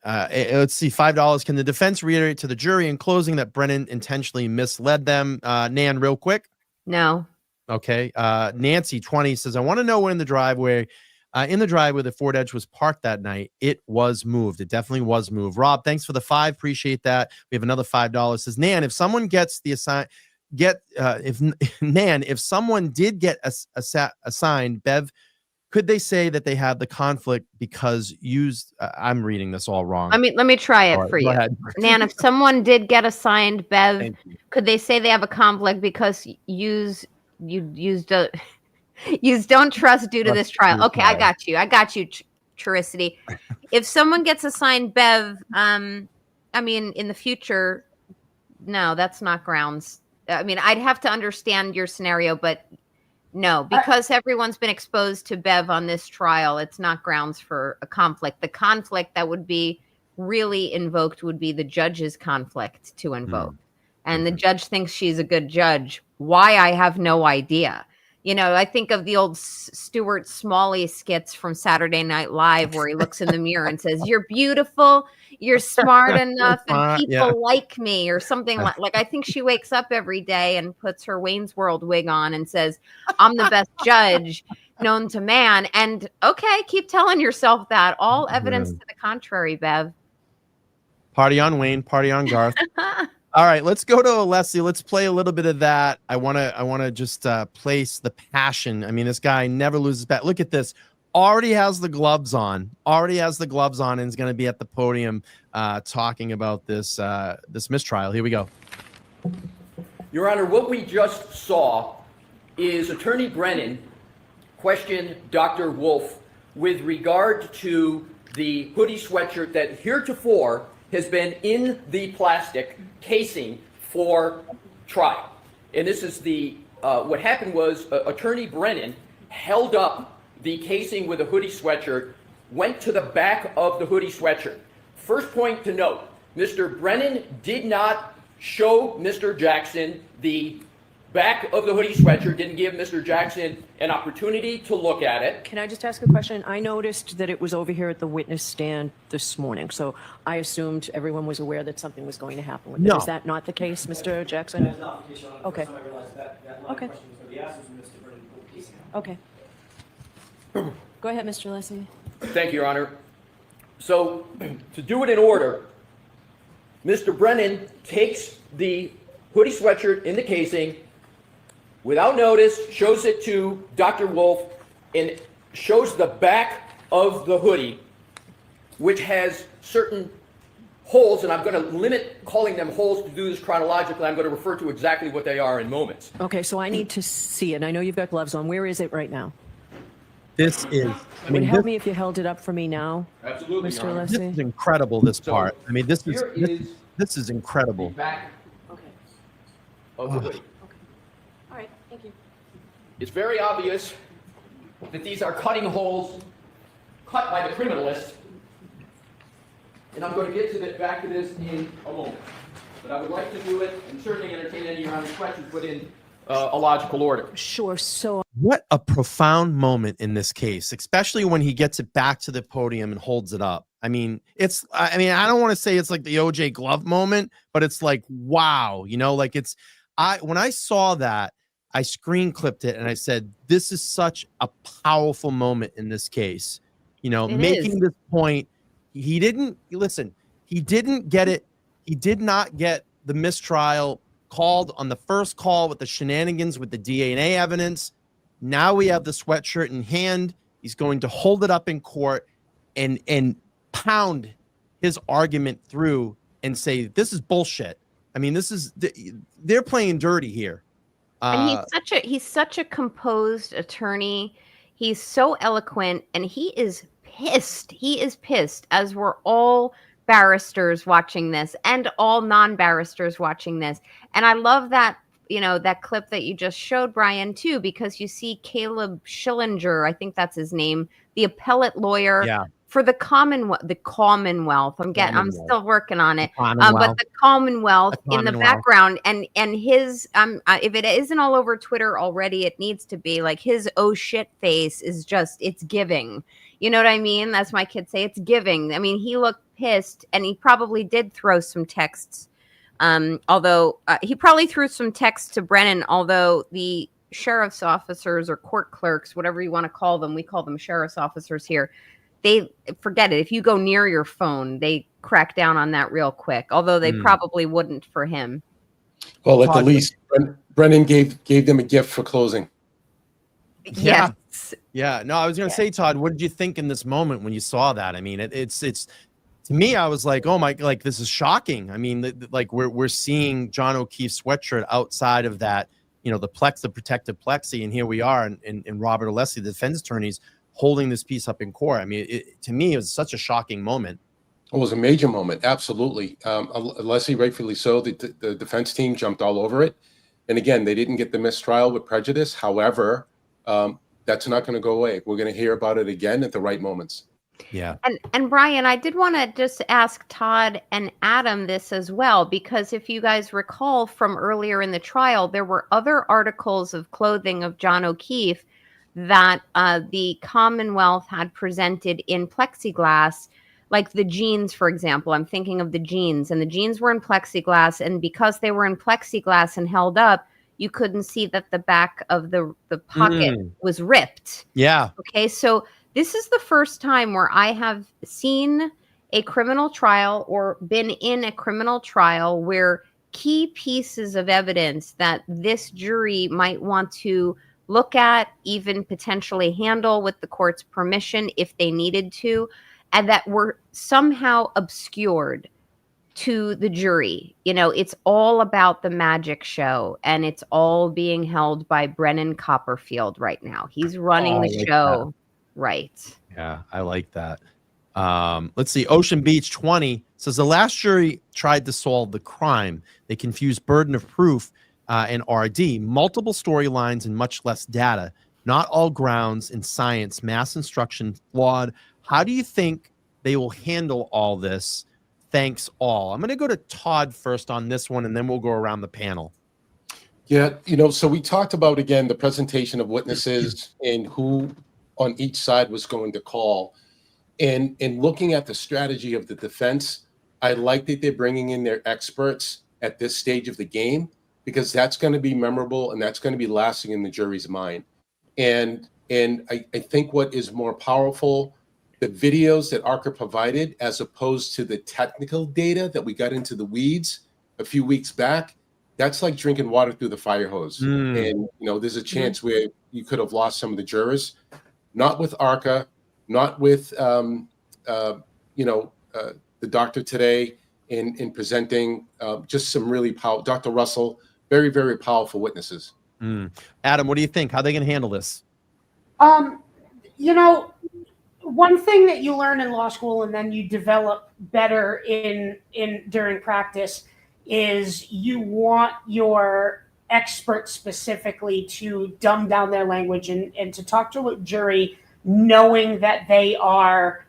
[SPEAKER 1] Let's see. $5. Can the defense reiterate to the jury in closing that Brennan intentionally misled them? Nan, real quick.
[SPEAKER 3] No.
[SPEAKER 1] Okay. Nancy 20 says, I want to know when in the driveway the Ford Edge was parked that night. It was moved. It definitely was moved. Rob, thanks for the 5. Appreciate that. We have another $5. Says Nan, if someone gets the if someone did get assigned, Bev, could they say that they have the conflict because I'm reading this all wrong.
[SPEAKER 3] Let me try it for you. Nan, if someone did get assigned, Bev, could they say they have a conflict because you don't trust due to this trial? Okay, I got you, Churicity. If someone gets assigned Bev, in the future, no, that's not grounds. I'd have to understand your scenario, but no, because everyone's been exposed to Bev on this trial, it's not grounds for a conflict. The conflict that would be really invoked would be the judge's conflict to invoke. And the judge thinks she's a good judge. Why? I have no idea. I think of the old Stuart Smalley skits from Saturday Night Live where he looks in the mirror and says, "You're beautiful, you're smart enough, and people like me," or something like. I think she wakes up every day and puts her Wayne's World wig on and says, "I'm the best judge known to man." And okay, keep telling yourself that. All evidence to the contrary, Bev.
[SPEAKER 1] Party on Wayne, party on Garth. All right, let's go to Alessi. Let's play a little bit of that. I want to just place the passion. This guy never loses bet. Look at this. Already has the gloves on. And is going to be at the podium talking about this mistrial. Here we go.
[SPEAKER 5] Your Honor, what we just saw is Attorney Brennan question Dr. Wolf with regard to the hoodie sweatshirt that heretofore has been in the plastic casing for trial. And this is the, what happened was Attorney Brennan held up the casing with a hoodie sweatshirt, went to the back of the hoodie sweatshirt. First point to note, Mr. Brennan did not show Mr. Jackson the back of the hoodie sweatshirt, didn't give Mr. Jackson an opportunity to look at it.
[SPEAKER 6] Can I just ask a question? I noticed that it was over here at the witness stand this morning, so I assumed everyone was aware that something was going to happen with it.
[SPEAKER 1] No.
[SPEAKER 6] Is that not the case, Mr. Jackson?
[SPEAKER 7] That's not the case, Your Honor. The
[SPEAKER 6] Okay.
[SPEAKER 7] first time I realized that line
[SPEAKER 6] Okay.
[SPEAKER 7] of question was going to be asked was when Mr. Brennan pulled the casing out.
[SPEAKER 6] Okay. Go ahead, Mr. Leslie.
[SPEAKER 5] Thank you, Your Honor. So, to do it in order, Mr. Brennan takes the hoodie sweatshirt in the casing without notice, shows it to Dr. Wolf, and shows the back of the hoodie, which has certain holes, and I'm going to limit calling them holes to do this chronologically. I'm going to refer to exactly what they are in moments.
[SPEAKER 6] Okay, so I need to see it. I know you've got gloves on. Where is it right now?
[SPEAKER 1] This is, I
[SPEAKER 6] Would
[SPEAKER 1] mean,
[SPEAKER 6] help
[SPEAKER 1] this,
[SPEAKER 6] me if you held it up for me now,
[SPEAKER 5] Absolutely, Your
[SPEAKER 6] Mr.
[SPEAKER 5] Honor.
[SPEAKER 1] this
[SPEAKER 6] Leslie?
[SPEAKER 1] is incredible, this
[SPEAKER 5] So,
[SPEAKER 1] part. I mean, this is,
[SPEAKER 5] Here
[SPEAKER 1] this,
[SPEAKER 5] is
[SPEAKER 1] this is
[SPEAKER 5] the
[SPEAKER 1] incredible.
[SPEAKER 5] back
[SPEAKER 6] Okay.
[SPEAKER 5] of the hoodie.
[SPEAKER 6] All right, thank you.
[SPEAKER 5] It's very obvious that these are cutting holes cut by the criminalist. And I'm going to get to back to this in a moment. But I would like to do it and certainly entertain any of your questions, but in a logical order.
[SPEAKER 6] Sure, so
[SPEAKER 1] What a profound moment in this case, especially when he gets it back to the podium and holds it up. I mean, I don't want to say it's like the OJ Glove moment, but it's like, wow, like when I saw that, I screen clipped it and I said, this is such a powerful moment in this case. Making this point, he didn't get it. He did not get the mistrial called on the first call with the shenanigans with the DNA evidence. Now we have the sweatshirt in hand. He's going to hold it up in court and pound his argument through and say, this is bullshit. I mean, they're playing dirty here.
[SPEAKER 3] And he's such a composed attorney. He's so eloquent, and he is pissed. He is pissed, as we're all barristers watching this and all non-barristers watching this. And I love that, that clip that you just showed, Brian, too, because you see Caleb Schillinger, I think that's his name, the appellate lawyer for the Commonwealth. I'm still working on it. But the Commonwealth in the background, and his if it isn't all over Twitter already, it needs to be. Like, his oh shit face is just, it's giving. You know what I mean? That's my kids say, it's giving. I mean, he looked pissed, and he probably did throw some texts. Although he probably threw some texts to Brennan, although the sheriff's officers or court clerks, whatever you want to call them, we call them sheriff's officers here, they forget it. If you go near your phone, they crack down on that real quick, although they probably wouldn't for him.
[SPEAKER 2] Well, at the least, Brennan gave them a gift for closing.
[SPEAKER 1] Yeah.
[SPEAKER 3] Yes.
[SPEAKER 1] Yeah. No, I was going to say, Todd, what did you think in this moment when you saw that? I mean, it's to me, I was like, oh my, like, this is shocking. I mean, like we're seeing John O'Keefe's sweatshirt outside of that, the protective plexi. And here we are and Robert Alessi, the defense attorneys, holding this piece up in court. I mean, to me, it was such a shocking moment.
[SPEAKER 2] It was a major moment. Absolutely. Alessi, rightfully so. The defense team jumped all over it. And again, they didn't get the mistrial with prejudice. However, that's not going to go away. We're going to hear about it again at the right moments.
[SPEAKER 1] Yeah.
[SPEAKER 3] And Brian, I did want to just ask Todd and Adam this as well, because if you guys recall from earlier in the trial, there were other articles of clothing of John O'Keefe that the Commonwealth had presented in plexiglass, like the jeans, for example. I'm thinking of the jeans, and the jeans were in plexiglass, and because they were in plexiglass and held up, you couldn't see that the back of the pocket was ripped.
[SPEAKER 1] Yeah.
[SPEAKER 3] Okay, so this is the first time where I have seen a criminal trial or been in a criminal trial where key pieces of evidence that this jury might want to look at, even potentially handle with the court's permission if they needed to, and that were somehow obscured to the jury. You know, it's all about the magic show, and it's all being held by Brennan Copperfield right now. He's running the show. Right.
[SPEAKER 1] Yeah, I like that. Let's see. Ocean Beach 20 says the last jury tried to solve the crime. They confused burden of proof and RD, multiple storylines and much less data. Not all grounds in science, mass instruction flawed. How do you think they will handle all this? Thanks all. I'm going to go to Todd first on this one, and then we'll go around the panel.
[SPEAKER 2] Yeah, so we talked about, again, the presentation of witnesses and who on each side was going to call. And looking at the strategy of the defense, I like that they're bringing in their experts at this stage of the game, because that's going to be memorable and that's going to be lasting in the jury's mind. And I think what is more powerful, the videos that ARCCA provided, as opposed to the technical data that we got into the weeds a few weeks back, that's like drinking water through the fire hose. And, there's a chance where you could have lost some of the jurors. Not with ARCCA, not with, the doctor today in presenting just some really powerful, Dr. Russell, very, very powerful witnesses.
[SPEAKER 1] Adam, what do you think? How are they going to handle this?
[SPEAKER 4] One thing that you learn in law school and then you develop better in during practice is you want your experts specifically to dumb down their language and to talk to a jury knowing that they are,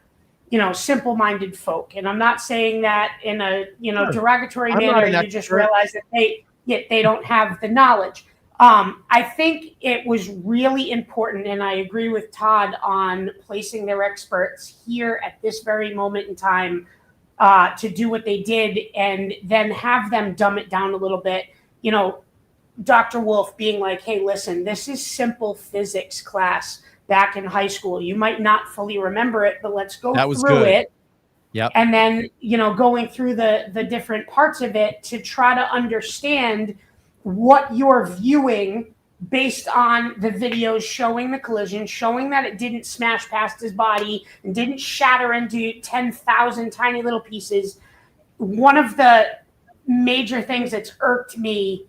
[SPEAKER 4] simple-minded folk. And I'm not saying that in a, derogatory manner. You just realize that they don't have the knowledge. I think it was really important, and I agree with Todd on placing their experts here at this very moment in time to do what they did, and then have them dumb it down a little bit. Dr. Wolf being like, hey, listen, this is simple physics class back in high school. You might not fully remember it, but let's go through it.
[SPEAKER 1] Yep.
[SPEAKER 4] And then, going through the different parts of it to try to understand what you're viewing based on the videos showing the collision, showing that it didn't smash past his body and didn't shatter into 10,000 tiny little pieces. One of the major things that's irked me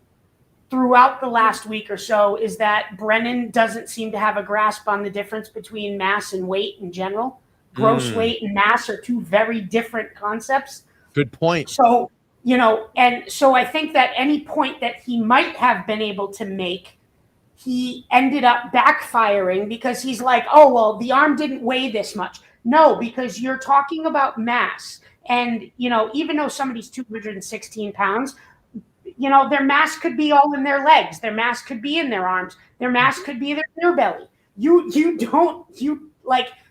[SPEAKER 4] throughout the last week or so is that Brennan doesn't seem to have a grasp on the difference between mass and weight in general. Gross weight and mass are two very different concepts.
[SPEAKER 1] Good point.
[SPEAKER 4] So, and so I think that any point that he might have been able to make, he ended up backfiring because he's like, oh, well, the arm didn't weigh this much. No, because you're talking about mass. And, even though somebody's 216 pounds, their mass could be all in their legs. Their mass could be in their arms. Their mass could be their belly.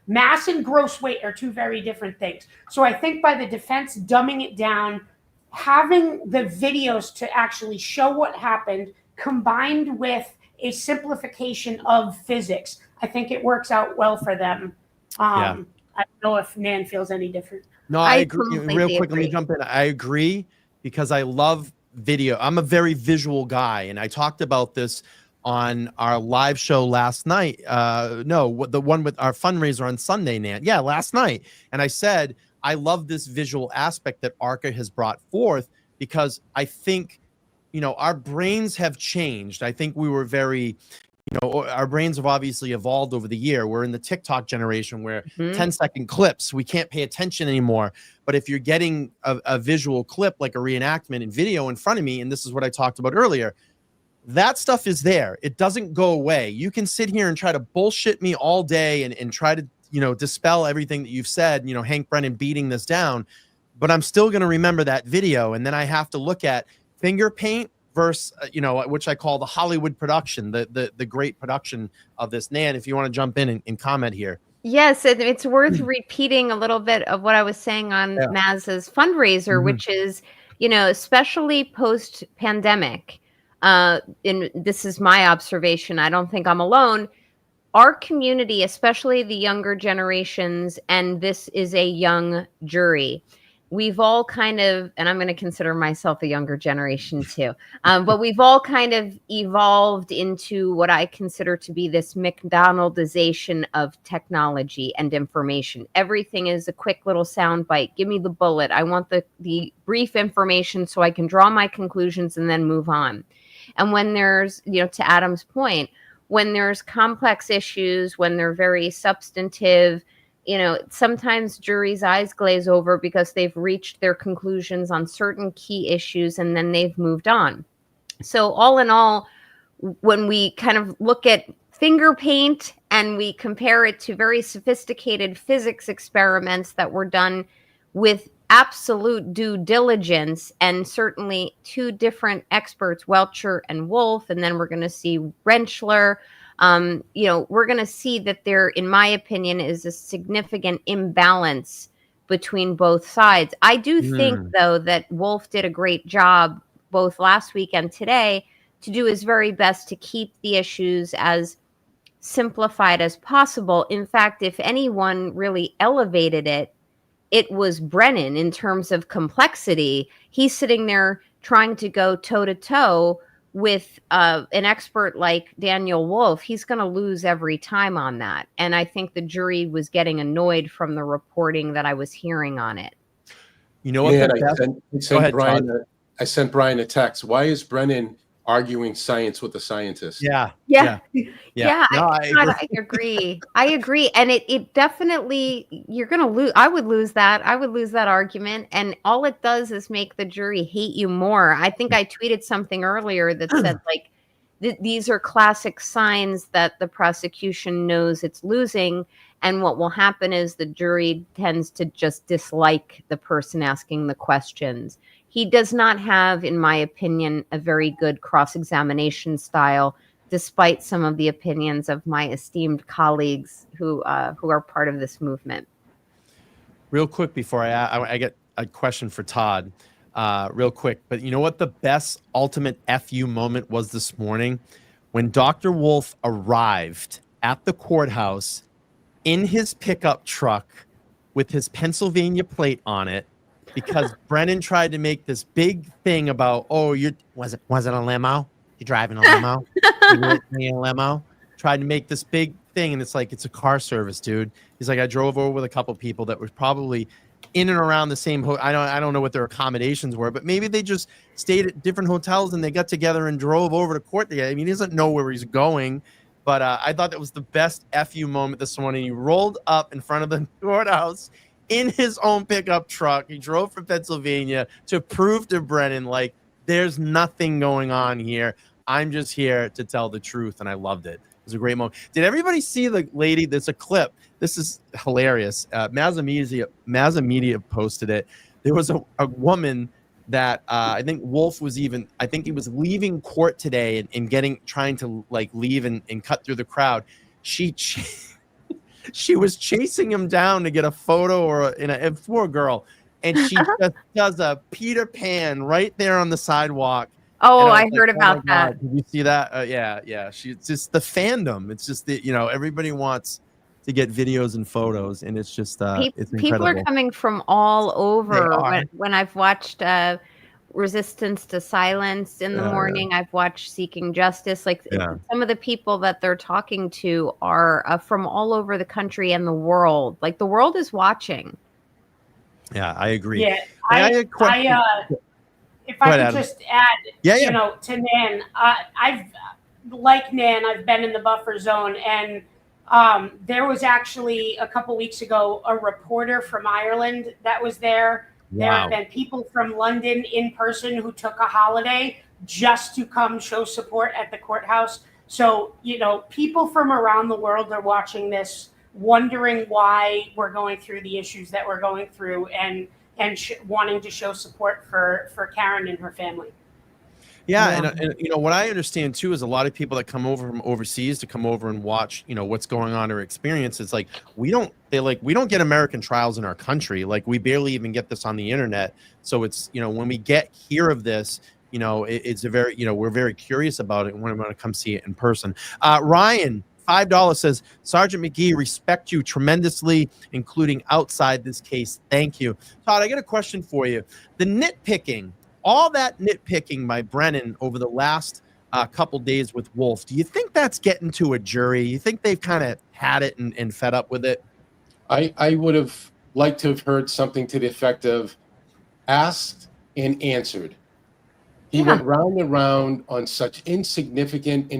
[SPEAKER 4] Mass and gross weight are two very different things. So I think by the defense dumbing it down, having the videos to actually show what happened, combined with a simplification of physics, I think it works out well for them. I don't know if Nan feels any different.
[SPEAKER 1] No, I agree. Real quick, let me jump in. I agree because I love video. I'm a very visual guy, and I talked about this on our live show last night. The one with our fundraiser on Sunday, Nan. Yeah, last night. And I said, I love this visual aspect that ARCCA has brought forth because I think, our brains have changed. I think we were very, our brains have obviously evolved over the year. We're in the TikTok generation where 10-second clips, we can't pay attention anymore. But if you're getting a visual clip, like a reenactment in video in front of me, and this is what I talked about earlier, that stuff is there. It doesn't go away. You can sit here and try to bullshit me all day and try to, dispel everything that you've said, Hank Brennan beating this down, but I'm still going to remember that video. And then I have to look at finger paint versus, which I call the Hollywood production, the great production of this. Nan, if you want to jump in and comment here.
[SPEAKER 3] Yes, it's worth repeating a little bit of what I was saying on Maz's fundraiser, which is, especially post-pandemic, and this is my observation, I don't think I'm alone, our community, especially the younger generations, and this is a young jury, we've all kind of, and I'm going to consider myself a younger generation too, but we've all kind of evolved into what I consider to be this McDonaldization of technology and information. Everything is a quick little sound bite. Give me the bullet. I want the brief information so I can draw my conclusions and then move on. And when there's, to Adam's point, when there's complex issues, when they're very substantive, sometimes juries' eyes glaze over because they've reached their conclusions on certain key issues and then they've moved on. So all in all, when we kind of look at finger paint and we compare it to very sophisticated physics experiments that were done with absolute due diligence, and certainly two different experts, Welcher and Wolf, and then we're going to see Rentschler. We're going to see that there, in my opinion, is a significant imbalance between both sides. I do think, though, that Wolf did a great job both last week and today to do his very best to keep the issues as simplified as possible. In fact, if anyone really elevated it, it was Brennan in terms of complexity. He's sitting there trying to go toe-to-toe with an expert like Daniel Wolf. He's going to lose every time on that. And I think the jury was getting annoyed from the reporting that I was hearing on it.
[SPEAKER 1] You know what?
[SPEAKER 2] I sent Brian a text. Why is Brennan arguing science with the scientists?
[SPEAKER 3] Yeah.
[SPEAKER 1] No,
[SPEAKER 3] I agree. I agree. And it definitely, you're going to lose. I would lose that. I would lose that argument. And all it does is make the jury hate you more. I think I tweeted something earlier that said, like, these are classic signs that the prosecution knows it's losing. And what will happen is the jury tends to just dislike the person asking the questions. He does not have, in my opinion, a very good cross-examination style, despite some of the opinions of my esteemed colleagues who are part of this movement.
[SPEAKER 1] Real quick before I get a question for Todd, real quick. But you know what the best ultimate FU moment was this morning? When Dr. Wolf arrived at the courthouse in his pickup truck with his Pennsylvania plate on it, because Brennan tried to make this big thing about, was it a limo? You driving a limo? You in a limo? Tried to make this big thing, and it's like, it's a car service, dude. He's like, I drove over with a couple people that were probably in and around the same. I don't know what their accommodations were, but maybe they just stayed at different hotels and they got together and drove over to court together. I mean, he doesn't know where he's going, but I thought that was the best FU moment this morning. He rolled up in front of the courthouse in his own pickup truck. He drove from Pennsylvania to prove to Brennan, like, there's nothing going on here. I'm just here to tell the truth. And I loved it. It was a great moment. Did everybody see the lady? There's a clip. This is hilarious. Mazza Media posted it. There was a woman that I think Wolf was I think he was leaving court today and trying to like leave and cut through the crowd. She was chasing him down to get a photo for a girl, and she just does a Peter Pan right there on the sidewalk.
[SPEAKER 3] Oh, I heard about that.
[SPEAKER 1] Did you see that? Yeah. It's just the fandom. It's just everybody wants to get videos and photos, and it's just it's incredible.
[SPEAKER 3] People are coming from all over. When I've watched Resistance to Silence in the morning, I've watched Seeking Justice. Like some of the people that they're talking to are from all over the country and the world. Like the world is watching.
[SPEAKER 1] Yeah, I agree.
[SPEAKER 4] Yeah, if I could just add, to Nan, I've been in the buffer zone, and there was actually a couple weeks ago a reporter from Ireland that was there.
[SPEAKER 1] Wow.
[SPEAKER 4] There have been people from London in person who took a holiday just to come show support at the courthouse. So, people from around the world are watching this, wondering why we're going through the issues that we're going through, and wanting to show support for Karen and her family.
[SPEAKER 1] Yeah, and what I understand too is a lot of people that come over from overseas to come over and watch, what's going on or experience. It's like we don't get American trials in our country. Like we barely even get this on the internet. So it's when we hear of this, it's a very we're very curious about it and we want to come see it in person. Ryan, $5 says, Sergeant McGhee, respect you tremendously, including outside this case. Thank you. Todd, I got a question for you. The nitpicking, all that nitpicking by Brennan over the last couple days with Wolf, do you think that's getting to a jury? You think they've kind of had it and fed up with it?
[SPEAKER 2] I would have liked to have heard something to the effect of asked and answered. He went round and round on such insignificant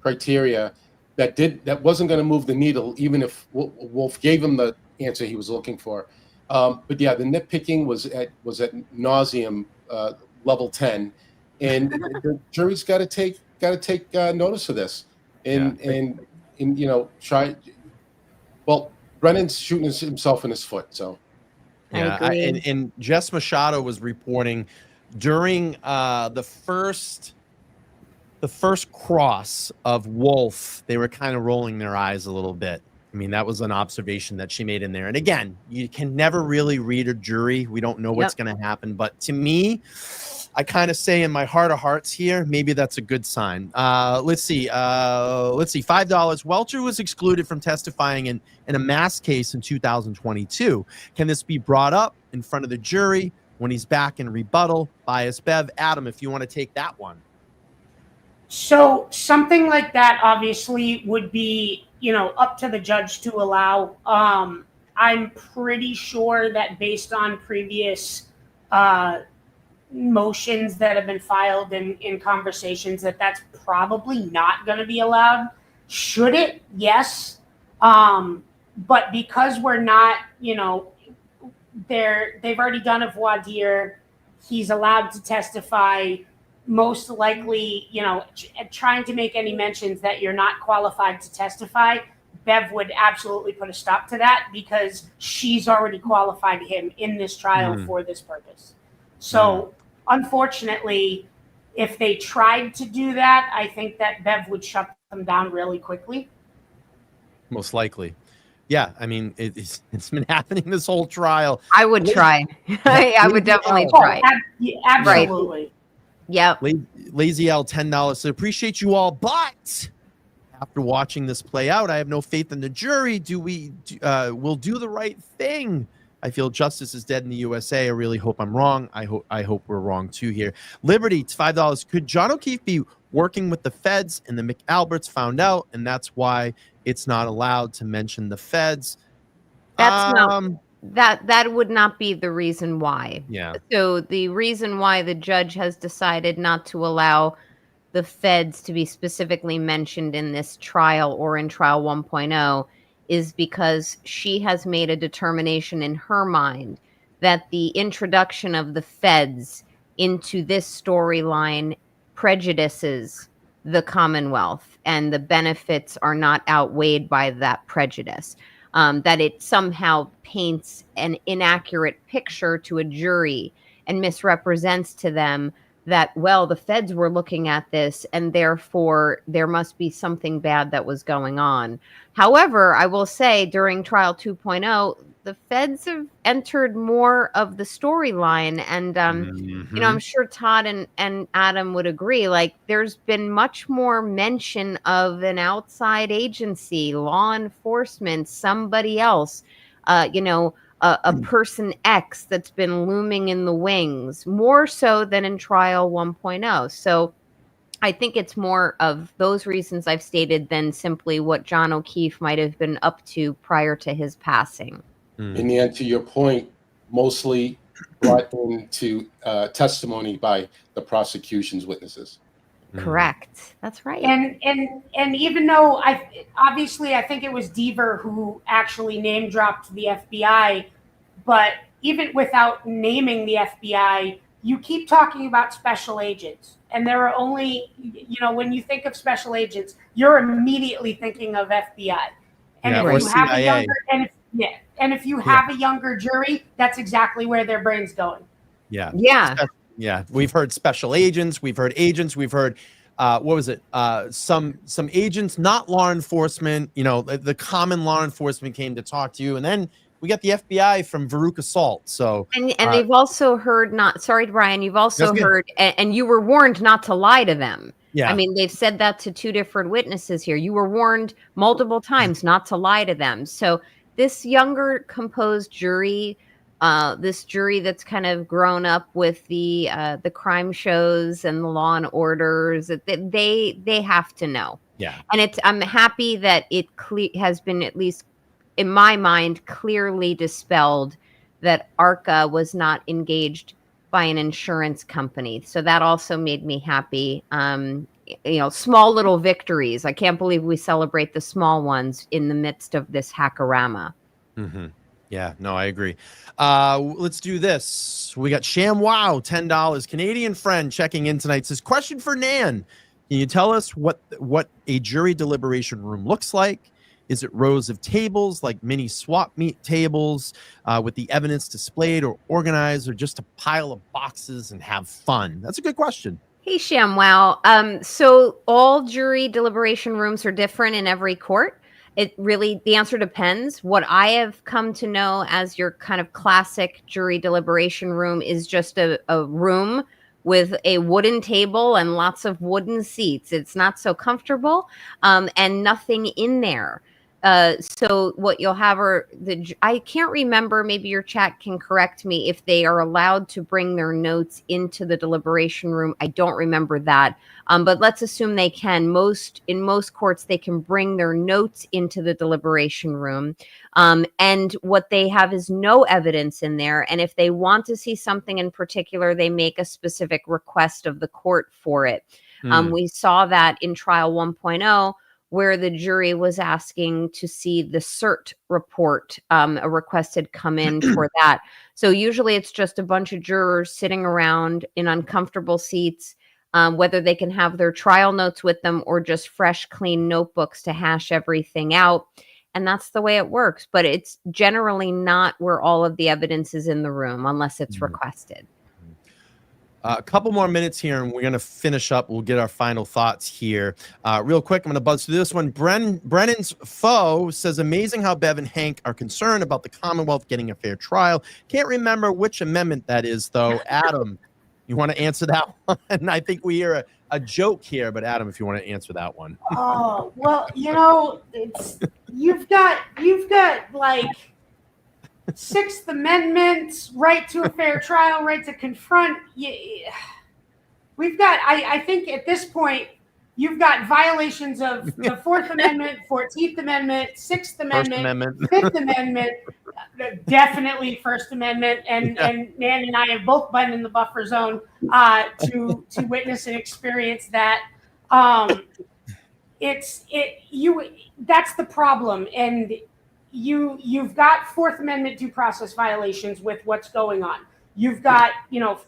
[SPEAKER 2] criteria that wasn't going to move the needle, even if Wolf gave him the answer he was looking for. But yeah, the nitpicking was at nauseum level 10, and the jury's got to take notice of this, and try. Well, Brennan's shooting himself in his foot, so.
[SPEAKER 1] Yeah, and Jess Machado was reporting during the first cross of Wolf, they were kind of rolling their eyes a little bit. I mean, that was an observation that she made in there. And again, you can never really read a jury. We don't know what's going to happen. But to me, I kind of say in my heart of hearts here, maybe that's a good sign. Let's see. $5. Welcher was excluded from testifying in a mass case in 2022. Can this be brought up in front of the jury when he's back in rebuttal? Bias Bev. Adam, if you want to take that one.
[SPEAKER 4] So something like that obviously would be, up to the judge to allow. I'm pretty sure that based on previous motions that have been filed in conversations that's probably not going to be allowed. Should it? Yes. But because we're not, they've already done a voir dire, he's allowed to testify, most likely, trying to make any mentions that you're not qualified to testify, Bev would absolutely put a stop to that because she's already qualified him in this trial for this purpose. So unfortunately, if they tried to do that, I think that Bev would shut them down really quickly.
[SPEAKER 1] Most likely. Yeah, I mean, it's been happening this whole trial.
[SPEAKER 3] I would try. I would definitely try.
[SPEAKER 4] Absolutely.
[SPEAKER 3] Right. Yep.
[SPEAKER 1] Lazy L, $10. So appreciate you all, but after watching this play out, I have no faith in the jury. We'll do the right thing. I feel justice is dead in the USA. I really hope I'm wrong. I hope we're wrong too here. Liberty, it's $5. Could John O'Keefe be working with the feds and the McAlberts found out, and that's why it's not allowed to mention the feds?
[SPEAKER 3] That's not that would not be the reason why.
[SPEAKER 1] Yeah.
[SPEAKER 3] So the reason why the judge has decided not to allow the feds to be specifically mentioned in this trial or in trial 1.0 is because she has made a determination in her mind that the introduction of the feds into this storyline prejudices the Commonwealth, and the benefits are not outweighed by that prejudice. That it somehow paints an inaccurate picture to a jury and misrepresents to them that, well, the feds were looking at this and therefore there must be something bad that was going on. However, I will say during trial 2.0, the feds have entered more of the storyline, and I'm sure Todd and Adam would agree, like there's been much more mention of an outside agency, law enforcement, somebody else, a person X that's been looming in the wings, more so than in trial 1.0. So I think it's more of those reasons I've stated than simply what John O'Keefe might have been up to prior to his passing.
[SPEAKER 2] In the end, to your point, mostly brought into testimony by the prosecution's witnesses.
[SPEAKER 3] Correct. That's right.
[SPEAKER 4] And even though I think it was Deaver who actually name dropped the FBI, but even without naming the FBI, you keep talking about special agents, and there are only, when you think of special agents, you're immediately thinking of FBI. And if you have a younger jury, that's exactly where their brain's going.
[SPEAKER 1] Yeah.
[SPEAKER 3] Yeah.
[SPEAKER 1] Yeah. We've heard special agents. We've heard agents. We've heard, what was it? Some agents, not law enforcement. The common law enforcement came to talk to you, and then we got the FBI from Veruca Salt. So
[SPEAKER 3] and they've also heard Brian. You've also heard, and you were warned not to lie to them.
[SPEAKER 1] Yeah.
[SPEAKER 3] I mean, they've said that to two different witnesses here. You were warned multiple times not to lie to them. So this younger composed jury, this jury that's kind of grown up with the crime shows and the Law and Orders, they have to know.
[SPEAKER 1] Yeah.
[SPEAKER 3] And I'm happy that it has been, at least in my mind, clearly dispelled that ARCCA was not engaged by an insurance company. So that also made me happy. Small little victories. I can't believe we celebrate the small ones in the midst of this hackorama.
[SPEAKER 1] Mm-hmm. Yeah, no, I agree. Let's do this. We got ShamWow, $10. Canadian friend checking in tonight says, question for Nan. Can you tell us what a jury deliberation room looks like? Is it rows of tables like mini swap meet tables with the evidence displayed or organized, or just a pile of boxes and have fun? That's a good question.
[SPEAKER 3] Hey, ShamWow. So all jury deliberation rooms are different in every court. The answer depends. What I have come to know as your kind of classic jury deliberation room is just a room with a wooden table and lots of wooden seats. It's not so comfortable, and nothing in there. So what you'll have are I can't remember, maybe your chat can correct me, if they are allowed to bring their notes into the deliberation room. I don't remember that. But let's assume they can. In most courts, they can bring their notes into the deliberation room. And what they have is no evidence in there. And if they want to see something in particular, they make a specific request of the court for it. We saw that in trial 1.0, where the jury was asking to see the CERT report, a request had come in for that. So usually it's just a bunch of jurors sitting around in uncomfortable seats, whether they can have their trial notes with them or just fresh, clean notebooks to hash everything out. And that's the way it works. But it's generally not where all of the evidence is in the room unless it's requested.
[SPEAKER 1] A couple more minutes here, and we're going to finish up. We'll get our final thoughts here. Real quick, I'm going to buzz through this one. Brennan's foe says, amazing how Bev and Hank are concerned about the Commonwealth getting a fair trial. Can't remember which amendment that is, though. Adam, you want to answer that one? I think we hear a joke here, but Adam, if you want to answer that one.
[SPEAKER 4] Oh, well, you've got like Sixth Amendment, right to a fair trial, right to confront. We've got, I think at this point, you've got violations of the Fourth Amendment, 14th Amendment, Sixth Amendment, Fifth Amendment, definitely First Amendment. And Nan and I have both been in the buffer zone to witness and experience that. That's the problem. And you've got Fourth Amendment due process violations with what's going on. You've got,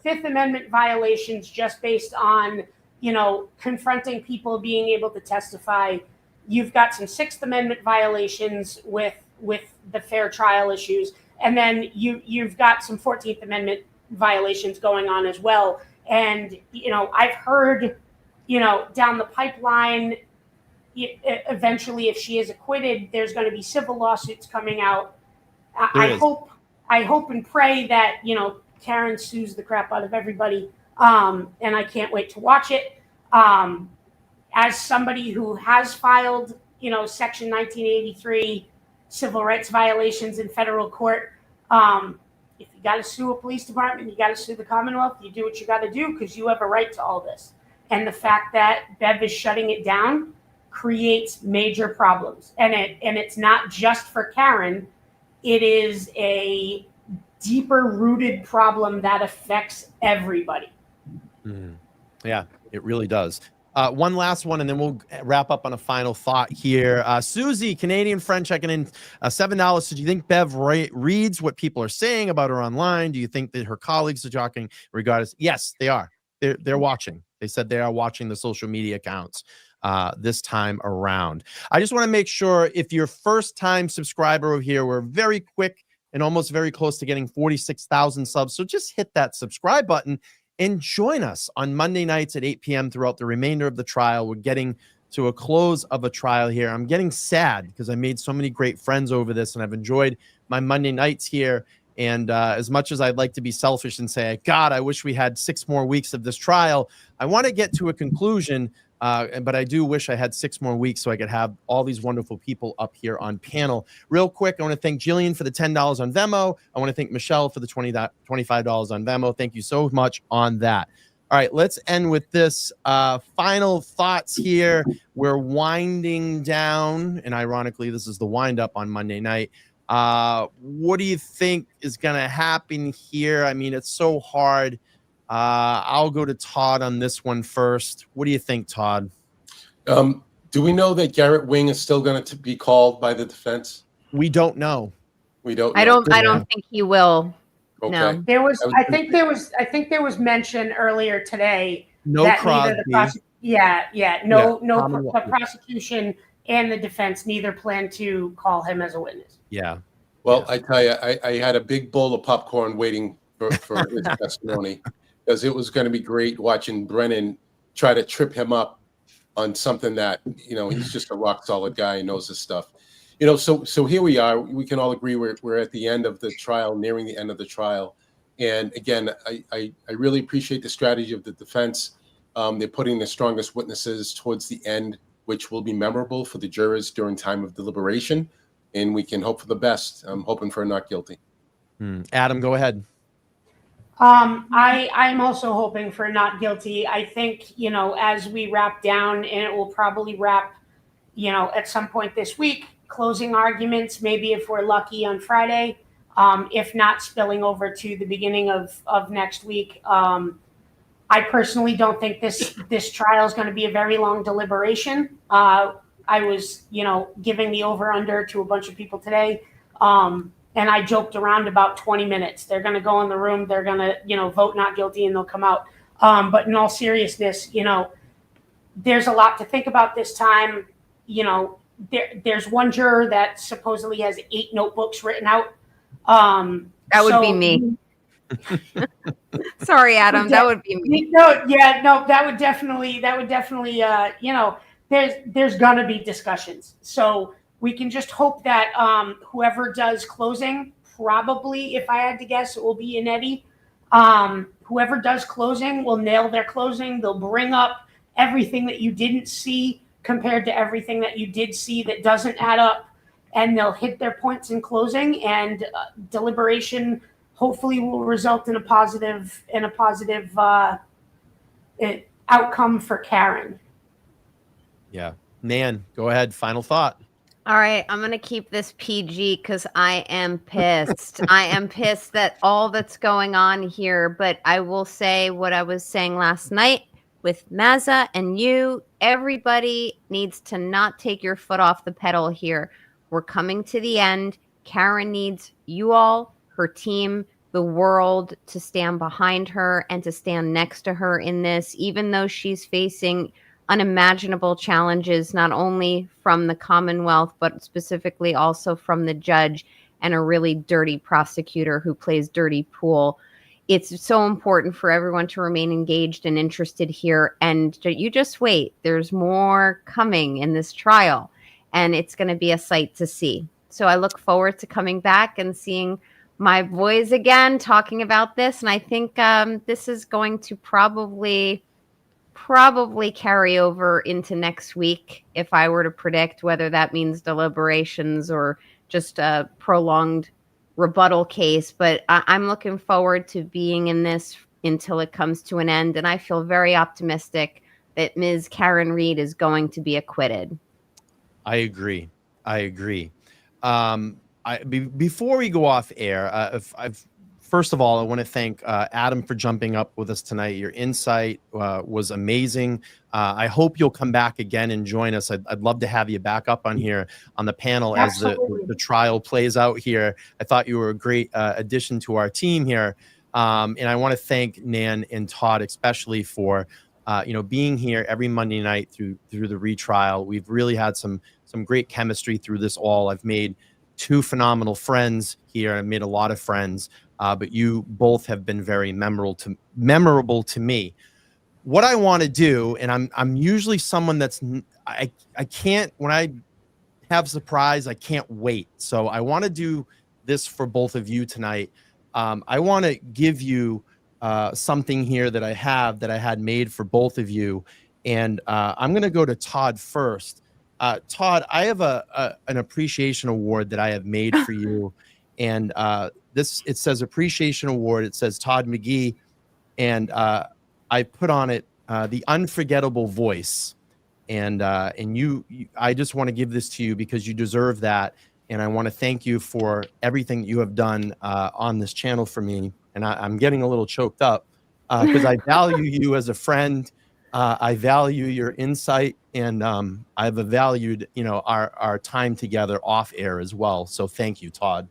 [SPEAKER 4] Fifth Amendment violations just based on, confronting people being able to testify. You've got some Sixth Amendment violations with the fair trial issues. And then you've got some 14th Amendment violations going on as well. And, I've heard, down the pipeline, eventually, if she is acquitted, there's going to be civil lawsuits coming out. I hope and pray that Karen sues the crap out of everybody, and I can't wait to watch it. As somebody who has filed, Section 1983 civil rights violations in federal court, if you got to sue a police department, you got to sue the Commonwealth. You do what you got to do because you have a right to all this. And the fact that Bev is shutting it down creates major problems, and it's not just for Karen. It is a deeper rooted problem that affects everybody.
[SPEAKER 1] Yeah, it really does. One last one, and then we'll wrap up on a final thought here. Susie, Canadian friend, checking in, $7. So do you think Bev reads what people are saying about her online? Do you think that her colleagues are talking regardless? Yes, they are. They're watching. They said they are watching the social media accounts this time around. I just want to make sure, if you're first-time subscriber over here, we're very quick and almost very close to getting 46,000 subs. So just hit that subscribe button and join us on Monday nights at 8 p.m. throughout the remainder of the trial. We're getting to a close of a trial here. I'm getting sad because I made so many great friends over this, and I've enjoyed my Monday nights here. And as much as I'd like to be selfish and say, God, I wish we had 6 more weeks of this trial, I want to get to a conclusion But I do wish I had 6 more weeks so I could have all these wonderful people up here on panel. Real quick, I want to thank Jillian for the $10 on Venmo. I want to thank Michelle for the $25 on Venmo. Thank you so much on that. All right, let's end with this. Final thoughts here. We're winding down, and ironically, this is the wind up on Monday night. What do you think is going to happen here? I mean, it's so hard. I'll go to Todd on this one first. What do you think, Todd?
[SPEAKER 2] Do we know that Garrett Wing is still going to be called by the defense?
[SPEAKER 1] We don't know.
[SPEAKER 2] We don't know.
[SPEAKER 3] I don't think he will.
[SPEAKER 2] Okay.
[SPEAKER 3] No.
[SPEAKER 4] There was, I think there was mention earlier today
[SPEAKER 1] No
[SPEAKER 4] that
[SPEAKER 1] Crosby.
[SPEAKER 4] neither the
[SPEAKER 1] Commonwealth.
[SPEAKER 4] prosecution and the defense neither plan to call him as a witness.
[SPEAKER 1] Yeah.
[SPEAKER 2] Well, I tell you, I had a big bowl of popcorn waiting for his testimony, because it was going to be great watching Brennan try to trip him up on something that, he's just a rock solid guy and knows his stuff. So here we are. We can all agree we're at the end of the trial, nearing the end of the trial. And again, I really appreciate the strategy of the defense. They're putting the strongest witnesses towards the end, which will be memorable for the jurors during time of deliberation. And we can hope for the best. I'm hoping for a not guilty.
[SPEAKER 1] Adam, go ahead.
[SPEAKER 4] I'm also hoping for not guilty. I think, as we wrap down, and it will probably wrap, at some point this week, closing arguments, maybe if we're lucky on Friday, if not spilling over to the beginning of next week. I personally don't think this trial is going to be a very long deliberation. I was, giving the over under to a bunch of people today. And I joked around about 20 minutes. They're going to go in the room. They're going to, vote not guilty, and they'll come out. But in all seriousness, there's a lot to think about this time. There's one juror that supposedly has 8 notebooks written out.
[SPEAKER 3] That would be me. Sorry, Adam. That would be me.
[SPEAKER 4] That would definitely, there's gonna be discussions. So we can just hope that whoever does closing, probably, if I had to guess, it will be Inetti. Whoever does closing will nail their closing. They'll bring up everything that you didn't see compared to everything that you did see that doesn't add up, and they'll hit their points in closing, and deliberation hopefully will result in a positive outcome for Karen.
[SPEAKER 1] Yeah. Nan, go ahead. Final thought.
[SPEAKER 3] All right, I'm going to keep this PG because I am pissed. I am pissed that all that's going on here, but I will say what I was saying last night with Mazza and you. Everybody needs to not take your foot off the pedal here. We're coming to the end. Karen needs you all, her team, the world to stand behind her and to stand next to her in this, even though she's facing unimaginable challenges, not only from the Commonwealth, but specifically also from the judge and a really dirty prosecutor who plays dirty pool. It's so important for everyone to remain engaged and interested here. And you just wait. There's more coming in this trial, and it's going to be a sight to see. So I look forward to coming back and seeing my boys again talking about this. And I think this is going to probably carry over into next week, if I were to predict, whether that means deliberations or just a prolonged rebuttal case. But I'm looking forward to being in this until it comes to an end. And I feel very optimistic that Ms. Karen Reed is going to be acquitted.
[SPEAKER 1] I agree. Before we go off air, first of all, I want to thank Adam for jumping up with us tonight. Your insight was amazing. I hope you'll come back again and join us. I'd love to have you back up on here on the panel. Absolutely. As the trial plays out here. I thought you were a great addition to our team here. And I want to thank Nan and Todd especially for being here every Monday night through the retrial. We've really had some great chemistry through this all. I've made 2 phenomenal friends here. I've made a lot of friends. But you both have been very memorable to me. What I want to do, and I'm usually someone that's I can't, when I have surprise, I can't wait. So I want to do this for both of you tonight. I want to give you something here that I had made for both of you, And I'm going to go to Todd first. Todd, I have an appreciation award that I have made for you. And it says appreciation award. It says Todd McGhee. And I put on it the unforgettable voice. And I just want to give this to you because you deserve that. And I want to thank you for everything you have done on this channel for me. And I'm getting a little choked up because I value you as a friend. I value your insight, and I've valued, our time together off air as well. So thank you, Todd.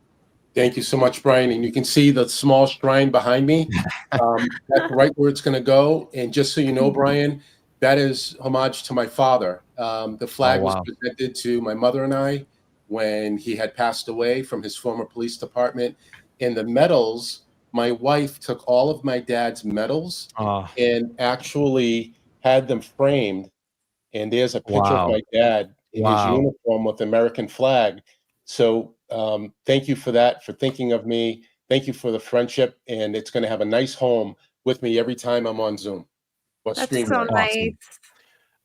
[SPEAKER 2] Thank you so much, Brian. And you can see the small shrine behind me. That's right where it's going to go. And just so you know, Brian, that is homage to my father. The flag was presented to my mother and I when he had passed away from his former police department. And the medals, my wife took all of my dad's medals and actually had them framed. And there's a picture of my dad in his uniform with the American flag. So thank you for that, for thinking of me. Thank you for the friendship. And it's going to have a nice home with me every time I'm on Zoom.
[SPEAKER 3] That's so nice.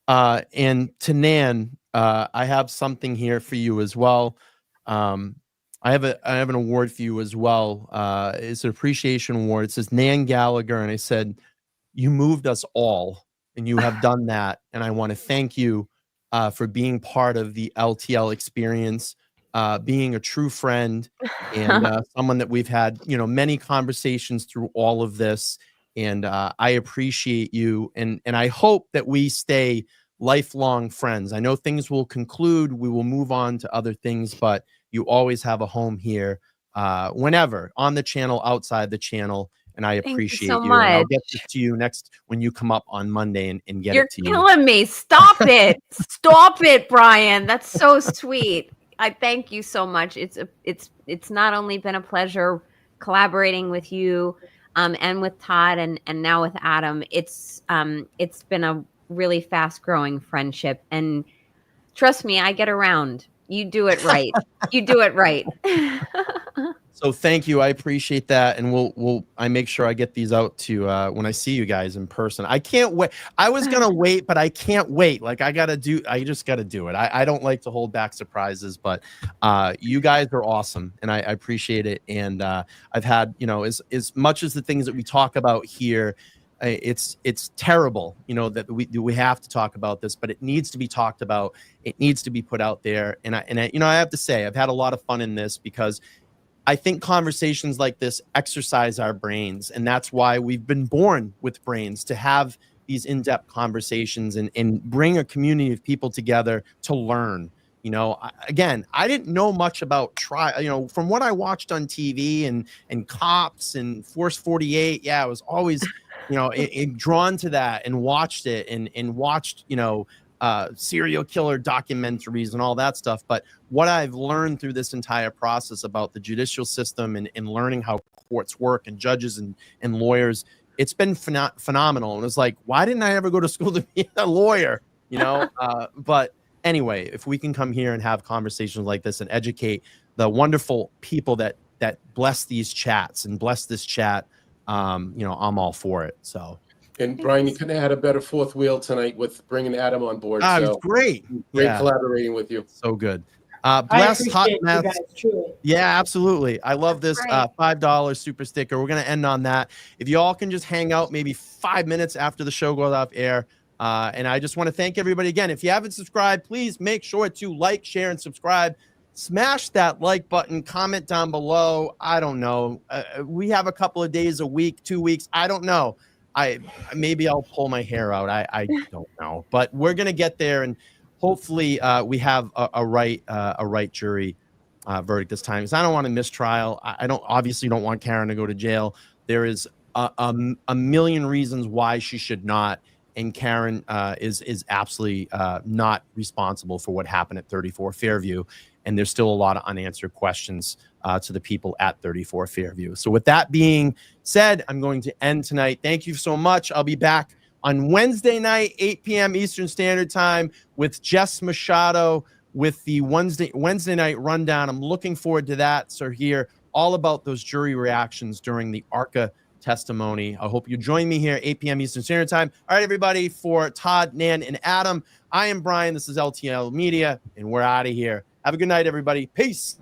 [SPEAKER 1] And to Nan, I have something here for you as well. I have an award for you as well. It's an appreciation award. It says Nan Gallagher, and I said, you moved us all, and you have done that. And I want to thank you for being part of the LTL experience, being a true friend, and someone that we've had, many conversations through all of this. And I appreciate you, and I hope that we stay lifelong friends. I know things will conclude, we will move on to other things, but you always have a home here, whenever, on the channel, outside the channel, and I appreciate you. And I'll get this to you next when you come up on Monday and get it to you.
[SPEAKER 3] You're killing me. Stop it. Stop it, Brian. That's so sweet. I thank you so much. It's not only been a pleasure collaborating with you, and with Todd and now with Adam. It's been a really fast growing friendship, and trust me, I get around. You do it right. You do it right.
[SPEAKER 1] So thank you. I appreciate that. And I make sure I get these out to when I see you guys in person. I can't wait. I was going to wait, but I can't wait. Like I just got to do it. I don't like to hold back surprises, but you guys are awesome and I appreciate it. And I've had, as much as the things that we talk about here, it's terrible, that we have to talk about this, but it needs to be talked about. It needs to be put out there. And I have to say, I've had a lot of fun in this because I think conversations like this exercise our brains, and that's why we've been born with brains, to have these in-depth conversations and bring a community of people together to learn. Again, I didn't know much about trial, from what I watched on TV and Cops and Force 48. Yeah, I was always, drawn to that and watched it and watched, serial killer documentaries and all that stuff. But what I've learned through this entire process about the judicial system and learning how courts work and judges and lawyers, it's been phenomenal. And it's like, why didn't I ever go to school to be a lawyer? But anyway, if we can come here and have conversations like this and educate the wonderful people that bless these chats and bless this chat, I'm all for it. So.
[SPEAKER 2] And Brian, you couldn't have had a better fourth wheel tonight with bringing Adam on board.
[SPEAKER 1] It was great.
[SPEAKER 2] Great collaborating with you.
[SPEAKER 1] So good.
[SPEAKER 4] Bless Hot Maths.
[SPEAKER 1] Yeah, absolutely. I love this $5 super sticker. We're going to end on that. If you all can just hang out maybe 5 minutes after the show goes off air. And I just want to thank everybody again. If you haven't subscribed, please make sure to like, share, and subscribe. Smash that like button, comment down below. I don't know. We have a couple of days a week, 2 weeks. I don't know. Maybe I'll pull my hair out. I don't know, but we're gonna get there, and hopefully we have a right jury verdict this time. Because I don't want a mistrial. I obviously don't want Karen to go to jail. There is a million reasons why she should not, and Karen is absolutely not responsible for what happened at 34 Fairview. And there's still a lot of unanswered questions to the people at 34 Fairview. So with that being said, I'm going to end tonight. Thank you so much. I'll be back on Wednesday night, 8 p.m. Eastern Standard Time with Jess Machado with the Wednesday night rundown. I'm looking forward to that. So hear all about those jury reactions during the ARCCA testimony. I hope you join me here, 8 p.m. Eastern Standard Time. All right, everybody, for Todd, Nan, and Adam, I am Brian. This is LTL Media, and we're out of here. Have a good night, everybody. Peace.